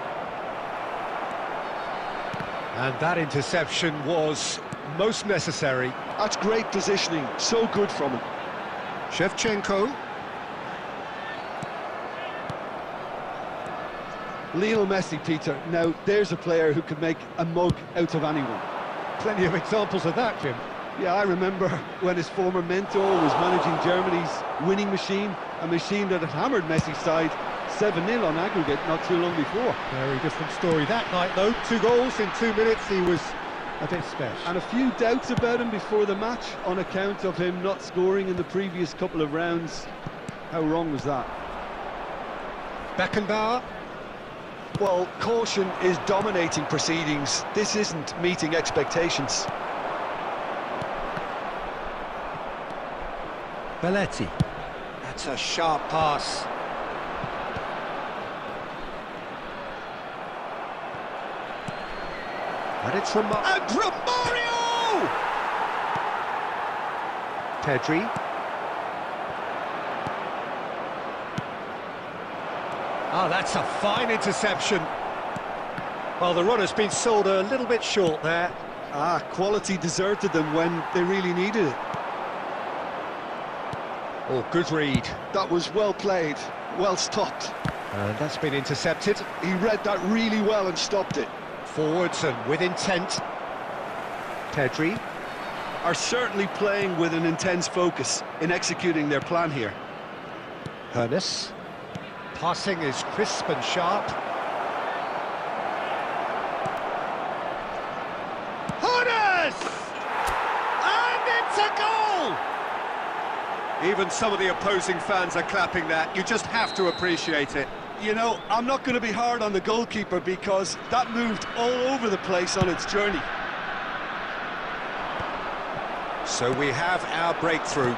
And that interception was most necessary. That's great positioning, so good from him. Shevchenko. Lionel Messi, Peter. Now, there's a player who could make a mug out of anyone. Plenty of examples of that, Jim. Yeah, I remember when his former mentor was managing Germany's winning machine, a machine that had hammered Messi's side 7-0 on aggregate not too long before. Very different story that night, though. 2 goals in 2 minutes, he was a bit special. And a few doubts about him before the match on account of him not scoring in the previous couple of rounds. How wrong was that? Beckenbauer. Well, caution is dominating proceedings. This isn't meeting expectations. Belletti. That's a sharp pass. And it's Romario! Pedri. Oh, that's a fine interception. Well, the runner's been sold a little bit short there. Quality deserted them when they really needed it. Oh, good read. That was well played, well stopped. And that's been intercepted. He read that really well and stopped it. Forwards and with intent. Pedri. Are certainly playing with an intense focus in executing their plan here. Harun. Passing is crisp and sharp. Harun! And it's a goal! Even some of the opposing fans are clapping that. You just have to appreciate it. You know, I'm not going to be hard on the goalkeeper because that moved all over the place on its journey. So we have our breakthrough.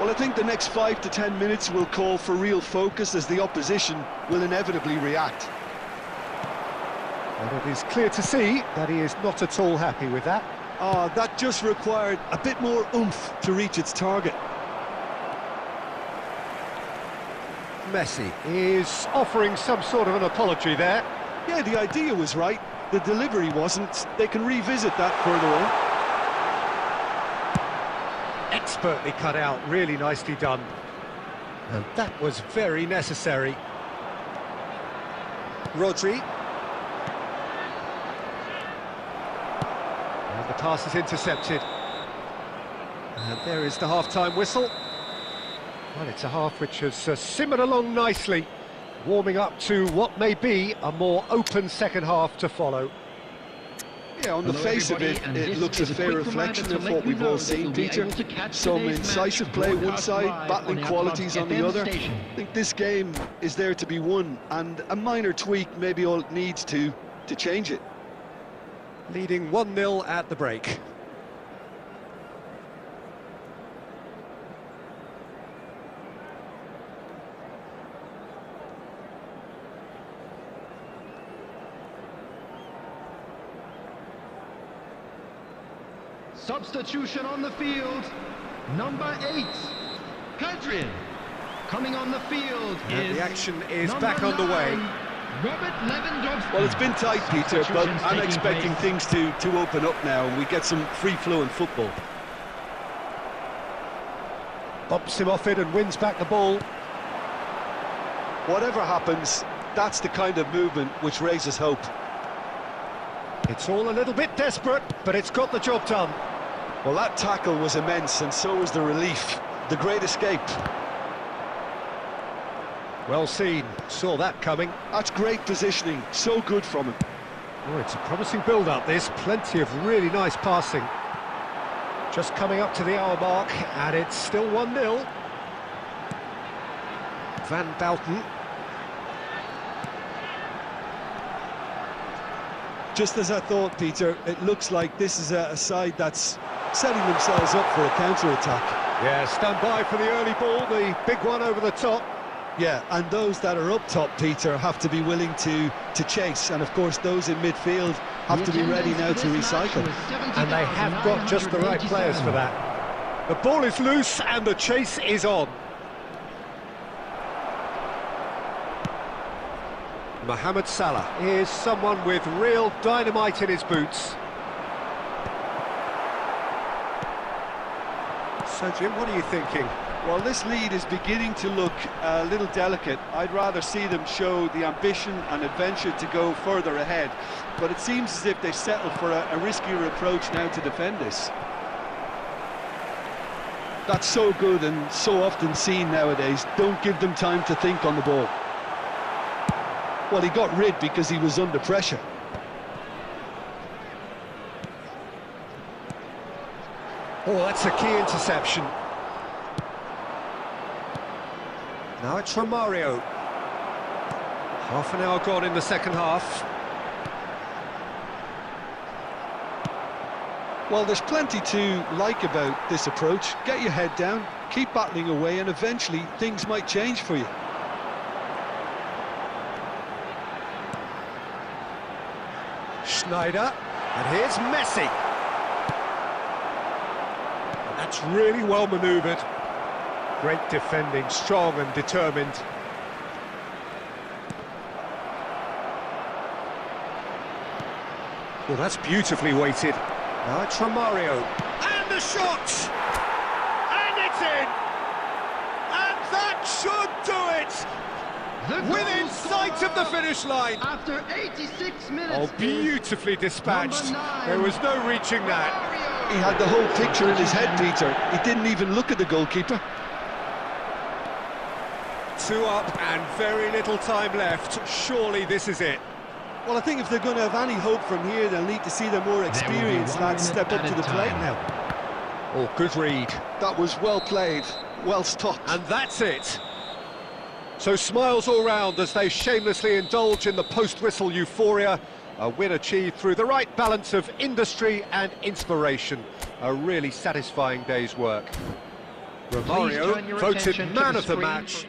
Well, I think the next 5 to 10 minutes will call for real focus as the opposition will inevitably react. And it is clear to see that he is not at all happy with that. That just required a bit more oomph to reach its target. Messi is offering some sort of an apology there. Yeah, the idea was right, the delivery wasn't. They can revisit that further on. Expertly cut out, really nicely done. And that was very necessary. Rodri. And the pass is intercepted. And there is the half-time whistle. Well, it's a half which has simmered along nicely, warming up to what may be a more open second half to follow. Yeah, on the face of it, it looks a fair reflection of what we've all seen, Peter. Some incisive play one side, battling qualities on the other. I think this game is there to be won, and a minor tweak maybe all it needs to change it. Leading 1-0 at the break. Substitution on the field, number 8, Pedri. Coming on the field and is the action is back underway. Robert Lewandowski. Well, it's been tight, Peter, but I'm expecting things to open up now and we get some free-flowing football. Bumps him off it and wins back the ball. Whatever happens, that's the kind of movement which raises hope. It's all a little bit desperate, but it's got the job done. Well, that tackle was immense, and so was the relief. The great escape. Well seen, saw that coming. That's great positioning, so good from him. Oh, it's a promising build-up, this. Plenty of really nice passing. Just coming up to the hour mark, and it's still 1-0. Van Bouten. Just as I thought, Peter, it looks like this is a side that's setting themselves up for a counter-attack. Yeah, stand by for the early ball, the big one over the top. Yeah, and those that are up top, Peter, have to be willing to chase, and of course those in midfield have to be ready now to recycle. And they have got just the right players for that. The ball is loose and the chase is on. Mohamed Salah is someone with real dynamite in his boots. So Jim, what are you thinking? Well, this lead is beginning to look a little delicate. I'd rather see them show the ambition and adventure to go further ahead. But it seems as if they settle for a riskier approach now to defend this. That's so good and so often seen nowadays. Don't give them time to think on the ball. Well, he got rid because he was under pressure. Oh, that's a key interception. Now it's Romario. Half an hour gone in the second half. Well, there's plenty to like about this approach. Get your head down, keep battling away, and eventually things might change for you. Schneider, and here's Messi. And that's really well manoeuvred. Great defending, strong and determined. Well, that's beautifully weighted. Now it's Romario. And the shot! And it's in! And that should do it! Within sight of the finish line! After 86 minutes. Oh, beautifully dispatched. There was no reaching that. He had the whole picture in his head, Peter. He didn't even look at the goalkeeper. 2 up and very little time left. Surely this is it. Well, I think if they're going to have any hope from here, they'll need to see the more experienced lads step up to the plate now. Oh, good read. That was well played, well stopped. And that's it. So smiles all round as they shamelessly indulge in the post-whistle euphoria. A win achieved through the right balance of industry and inspiration. A really satisfying day's work. Romario turn your voted attention to man the of the screen match.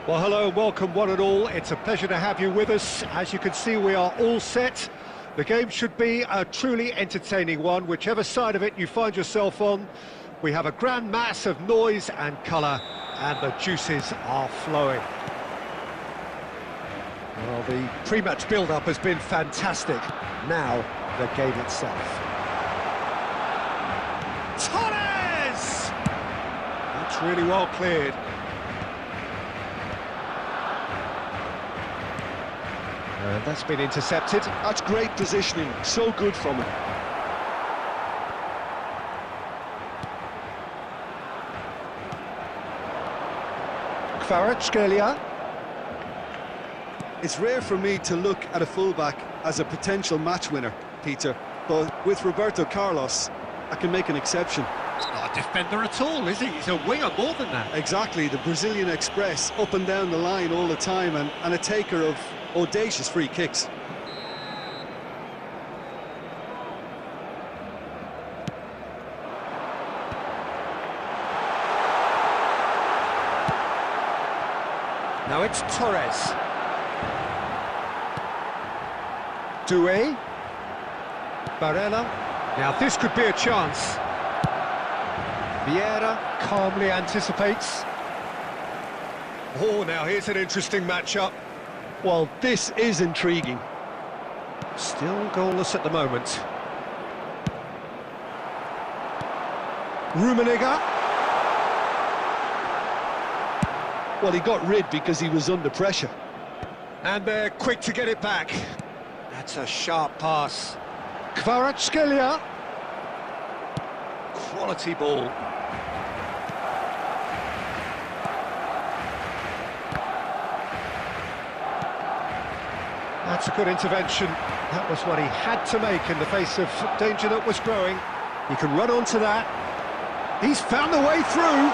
Well, hello and welcome one and all. It's a pleasure to have you with us. As you can see, we are all set. The game should be a truly entertaining one, whichever side of it you find yourself on. We have a grand mass of noise and colour, and the juices are flowing. Well, the pre-match build-up has been fantastic. Now, the game itself. Torres! That's really well cleared. And that's been intercepted. That's great positioning, so good from him. Kvaratskhelia. It's rare for me to look at a fullback as a potential match winner, Peter, but with Roberto Carlos, I can make an exception. He's not a defender at all, is he? He's a winger more than that. Exactly, the Brazilian Express, up and down the line all the time, and a taker of audacious free kicks. Now it's Torres. Doué. Barella. Now this could be a chance. Vieira calmly anticipates. Oh, now here's an interesting matchup. Well, this is intriguing. Still goalless at the moment. Rummenigge. Well, he got rid because he was under pressure. And they're quick to get it back. That's a sharp pass. Kvaratskhelia. Quality ball. That's a good intervention. That was what he had to make in the face of danger that was growing. He can run onto that. He's found the way through.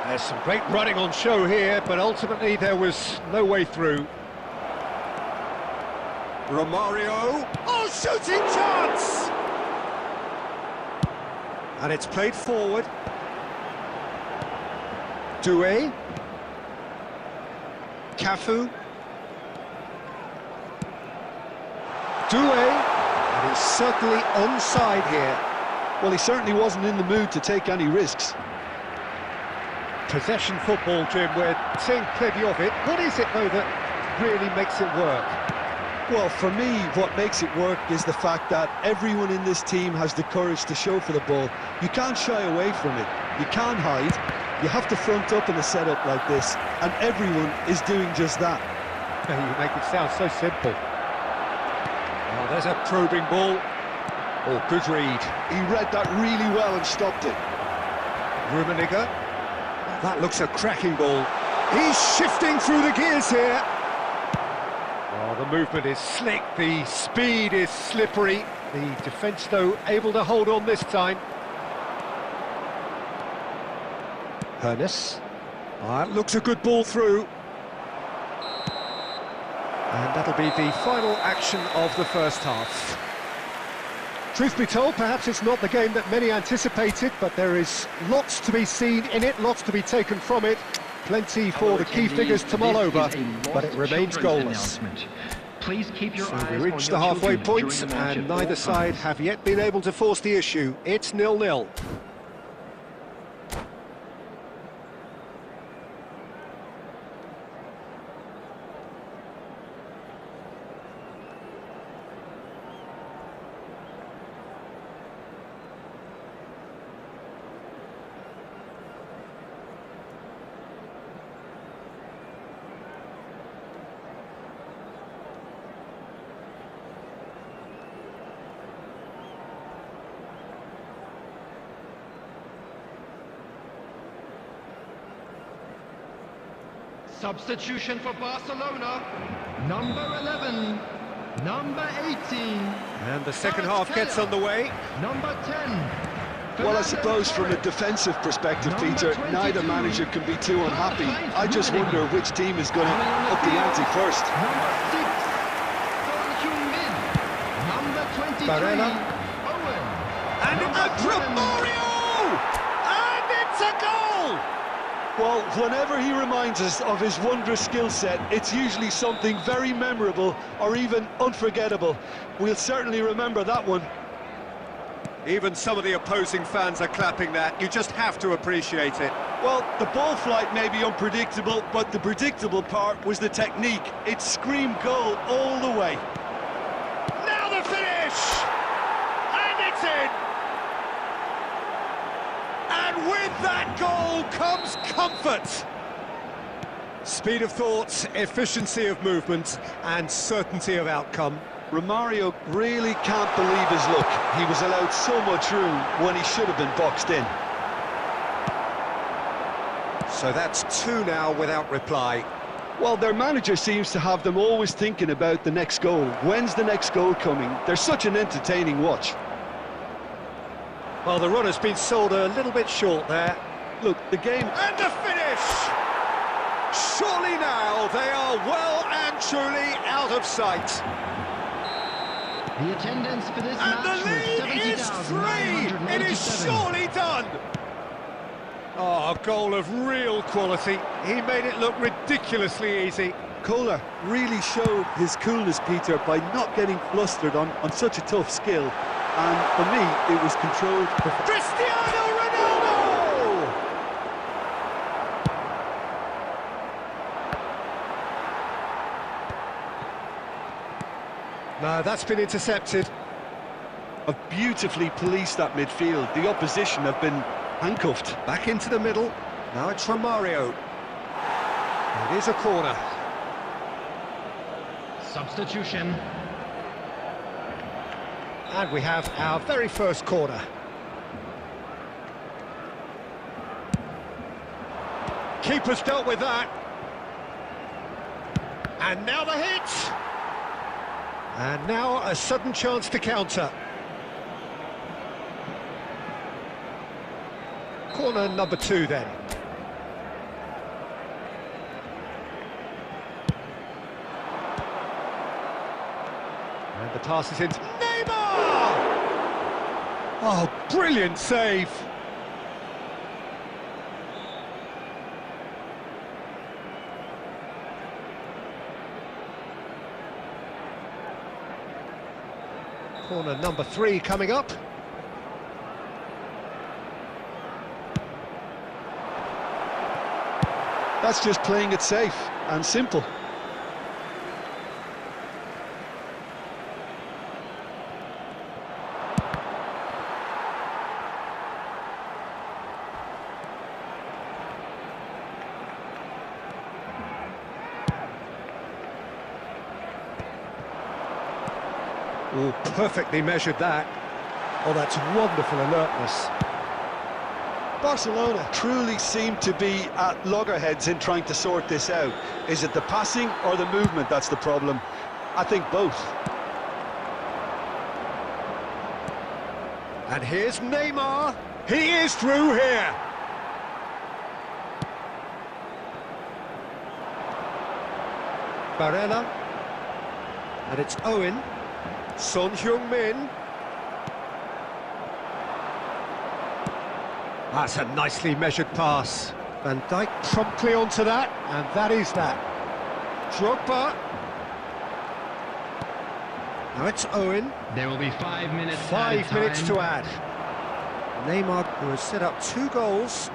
There's some great running on show here, but ultimately there was no way through. Romario. Oh, shooting chance! And it's played forward. Doué. Cafu. Doué, and he's certainly onside here. Well, he certainly wasn't in the mood to take any risks. Possession football, Jim, we're seeing plenty of it. What is it, though, that really makes it work? Well, for me, what makes it work is the fact that everyone in this team has the courage to show for the ball. You can't shy away from it. You can't hide. You have to front up in a setup like this, and everyone is doing just that. You make it sound so simple. Oh, there's a probing ball. Oh, good read. He read that really well and stopped it. Rummenigge. That looks a cracking ball. He's shifting through the gears here. Oh, the movement is slick, the speed is slippery. The defence, though, able to hold on this time. Harun. That looks a good ball through. And that'll be the final action of the first half. Truth be told, perhaps it's not the game that many anticipated, but there is lots to be seen in it, lots to be taken from it. Plenty for the key figures to mull over, but it remains goalless. Please keep your So eyes we on reached your the halfway children point, during the match and at all neither side times. have yet been able to force the issue. It's 0-0. Substitution for Barcelona, number 11, number 18, And the second half gets underway. number 10. Well, I suppose from a defensive perspective, Peter, neither manager can be too unhappy. I just wonder which team is going to up the ante first. Number 6, Son Heung-min. Number 23, Barella. Owen. And Number 7, Romario! And it's a goal! Well, whenever he reminds us of his wondrous skill set, it's usually something very memorable or even unforgettable. We'll certainly remember that one. Even some of the opposing fans are clapping that. You just have to appreciate it. Well, the ball flight may be unpredictable, but the predictable part was the technique. It screamed goal all the way. Now the finish! And it's in! And with that goal comes comfort! Speed of thought, efficiency of movement, and certainty of outcome. Romario really can't believe his luck. He was allowed so much room when he should have been boxed in. So that's 2 now without reply. Well, their manager seems to have them always thinking about the next goal. When's the next goal coming? They're such an entertaining watch. Well, the run has been sold a little bit short there. Look, the game... And the finish! Surely now they are well and truly out of sight. The attendance for this And match the was lead is 3! It is 70,987. surely done! Oh, a goal of real quality. He made it look ridiculously easy. Kohler really showed his coolness, Peter, by not getting flustered on such a tough skill. And for me, it was controlled. Cristiano Ronaldo! No, that's been intercepted. Have beautifully policed that midfield. The opposition have been handcuffed. Back into the middle. Now it's Romario. It is a corner. Substitution. And we have our very first corner. Keeper's dealt with that. And now the hit. And now a sudden chance to counter. Corner number 2 then. And the pass is into Neymar! Oh, brilliant save! Corner number 3 coming up. That's just playing it safe and simple. Oh, perfectly measured that. Oh, that's wonderful alertness. Barcelona truly seem to be at loggerheads in trying to sort this out. Is it the passing or the movement that's the problem? I think both. And here's Neymar. He is through here. Barella. And it's Owen. Son Heung-min. That's a nicely measured pass. Van Dijk promptly onto that, and that is that. Drogba. Now it's Owen. There will be 5 minutes. 5 minutes time. to add. Neymar, who has set up 2 goals.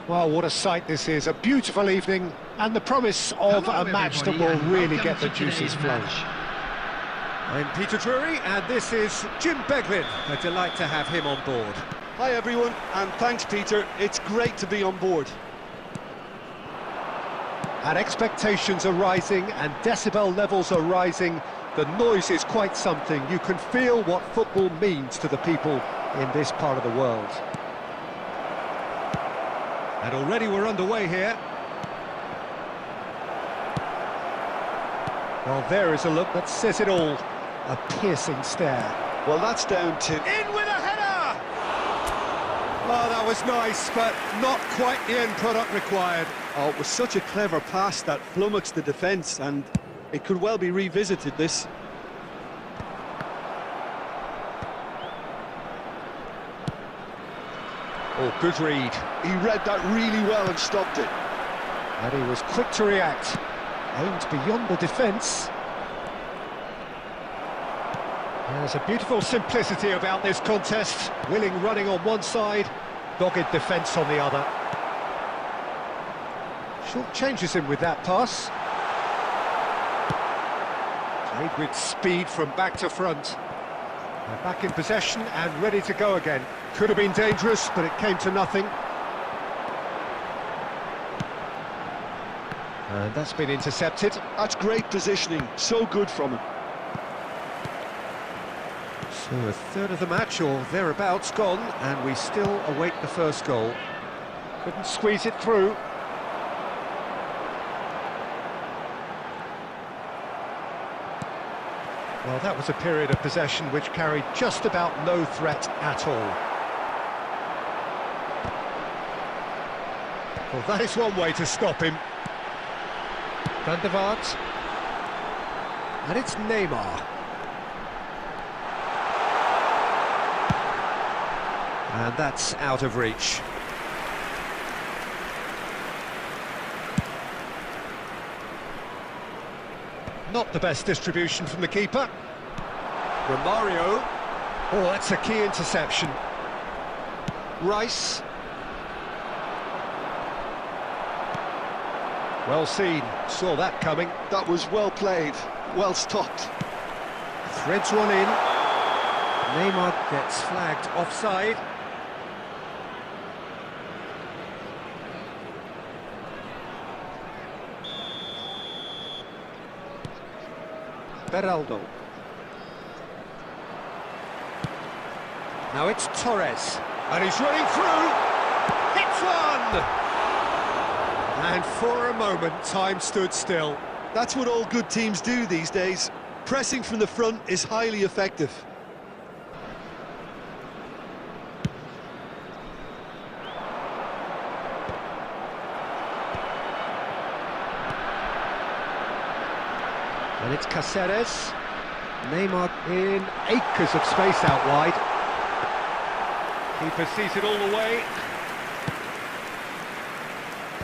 Well, what a sight this is, a beautiful evening, and the promise of Hello, a match that everybody, will and really welcome get the to juices today's flowing. match. I'm Peter Drury, and this is Jim Beglin. A delight to have him on board. Hi everyone, and thanks Peter, it's great to be on board. And expectations are rising, and decibel levels are rising. The noise is quite something. You can feel what football means to the people in this part of the world. And already we're underway here. Well, there is a look that says it all. A piercing stare. Well, that's down to... In with a header! Oh, that was nice, but not quite the end product required. Oh, it was such a clever pass that flummoxed the defence, and it could well be revisited, this. Oh, good read. He read that really well and stopped it. And he was quick to react. Aimed beyond the defence. There's a beautiful simplicity about this contest. Willing running on one side, dogged defence on the other. Short changes him with that pass. Played with speed from back to front. They're back in possession and ready to go again. Could have been dangerous, but it came to nothing. And that's been intercepted. That's great positioning, so good from him. So a third of the match, or thereabouts, gone, and we still await the first goal. Couldn't squeeze it through. Well, that was a period of possession which carried just about no threat at all. Well, that is one way to stop him. Van der Vaart. And it's Neymar. And that's out of reach. Not the best distribution from the keeper. Romario. Oh, that's a key interception. Rice. Well seen, saw that coming. That was well played, well stopped. Threads one in. Neymar gets flagged offside. Beraldo. Now it's Torres, and he's running through. Hits one! And for a moment, time stood still. That's what all good teams do these days. Pressing from the front is highly effective. And it's Cáceres. Neymar in acres of space out wide. Keeper sees it all the way.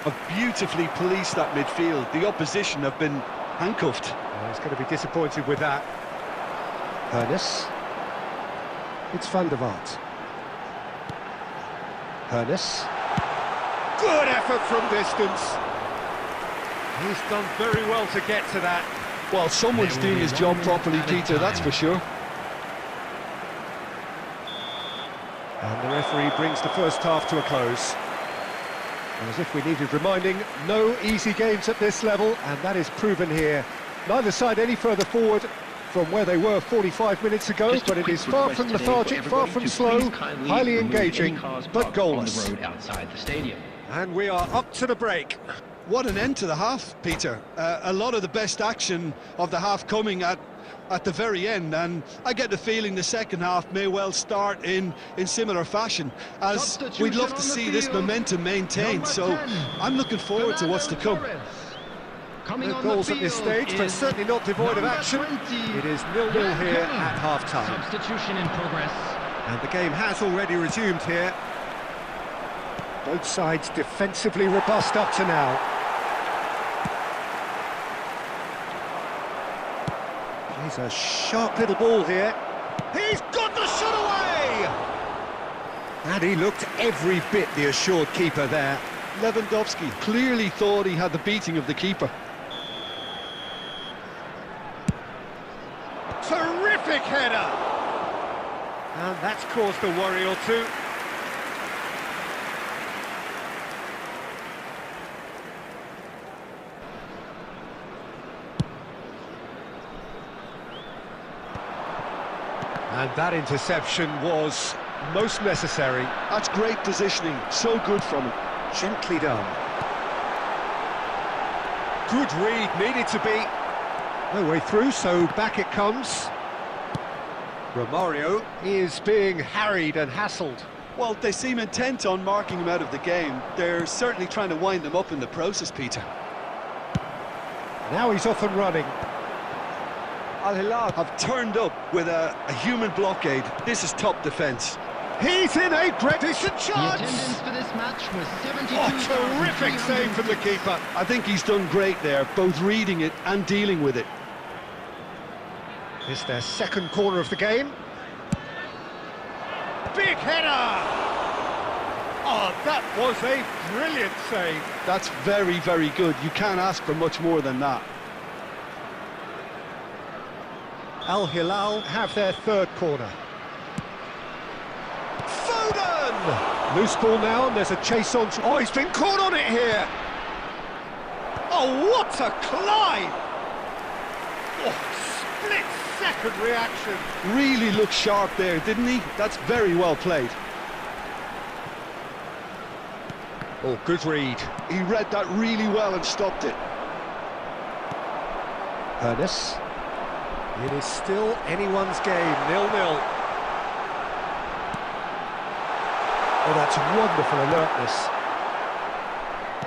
Have beautifully policed that midfield. The opposition have been handcuffed. Oh, he's going to be disappointed with that. Harun. It's Van der Vaart. Harun. Good effort from distance. He's done very well to get to that. Well, someone's doing his job properly, Peter, that's for sure. And the referee brings the first half to a close. And as if we needed reminding, no easy games at this level, and that is proven here. Neither side any further forward from where they were 45 minutes ago, but it is far from lethargic, far from slow, highly engaging, but goalless. On the road outside the stadium. And we are up to the break. What an end to the half, Peter. A lot of the best action of the half coming at the very end, and I get the feeling the second half may well start in similar fashion, as we'd love to see this momentum maintained, so I'm looking forward to what's to come. No goals at this stage, but certainly not devoid of action. It is 0-0 here at half-time. Substitution in progress. And the game has already resumed here. Both sides defensively robust up to now. He's a sharp little ball here. He's got the shot away! And he looked every bit the assured keeper there. Lewandowski. Clearly thought he had the beating of the keeper. Terrific header! And that's caused a worry or two. And that interception was most necessary. That's great positioning, so good from him. Gently done. Good read, needed to be. No way through, so back it comes. Romario is being harried and hassled. Well, they seem intent on marking him out of the game. They're certainly trying to wind him up in the process, Peter. Now he's off and running. Al Hilal have turned up with a human blockade. This is top defence. He's in a great decent The chance. attendance for this match was Terrific save from the keeper. I think he's done great there, both reading it and dealing with it. It's their second corner of the game. Big header! Oh, that was a brilliant save. That's very, very good. You can't ask for much more than that. Al Hilal have their third corner. Foden! Loose ball now, and there's a chase on. Oh, he's been caught on it here. Oh, what a climb! Oh, split-second reaction. Really looked sharp there, didn't he? That's very well played. Oh, good read. He read that really well and stopped it. Ernest. It is still anyone's game, 0-0. Oh, that's wonderful alertness.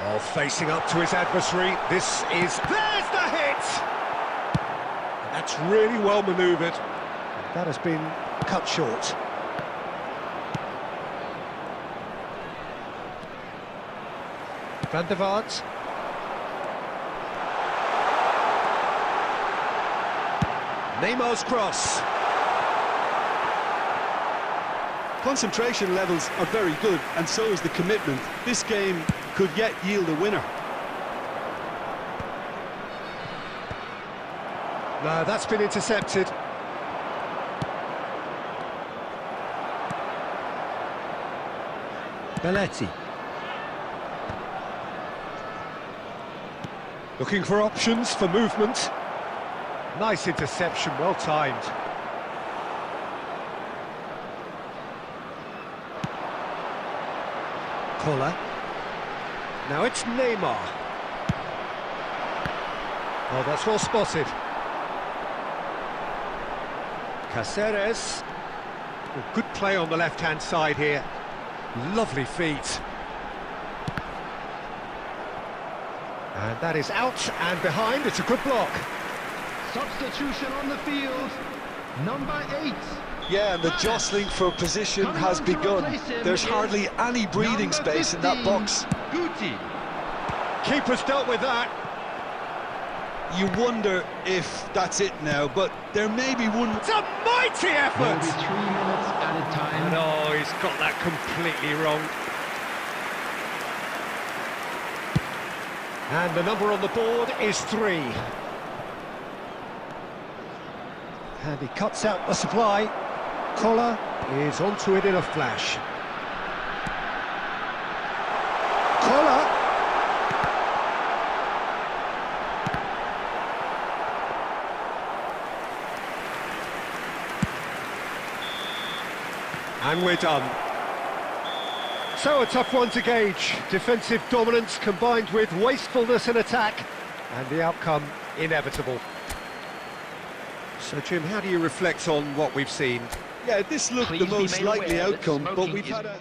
Oh, facing up to his adversary. This is... There's the hit! And that's really well manoeuvred. That has been cut short. Van der Vaart. Neymar's cross. Concentration levels are very good, and so is the commitment. This game could yet yield a winner. No, that's been intercepted. Belletti. Looking for options for movement. Nice interception, well timed. Koller. Now it's Neymar. Oh, that's well spotted. Caceres. Oh, good play on the left-hand side here. Lovely feet. And that is out and behind. It's a good block. Substitution on the field, number 8. Yeah, and the jostling for position has begun. There's hardly any breathing space in that box. Guti. Keeper's dealt with that. You wonder if that's it now, but there may be one... It's a mighty effort! Maybe 3 minutes added time. No, he's got that completely wrong. And the number on the board is 3. And he cuts out the supply. Koller is onto it in a flash. Koller. And we're done. So a tough one to gauge. Defensive dominance combined with wastefulness in attack. And the outcome inevitable. So, Jim, how do you reflect on what we've seen? Yeah, this looked the most likely outcome, but we've had a...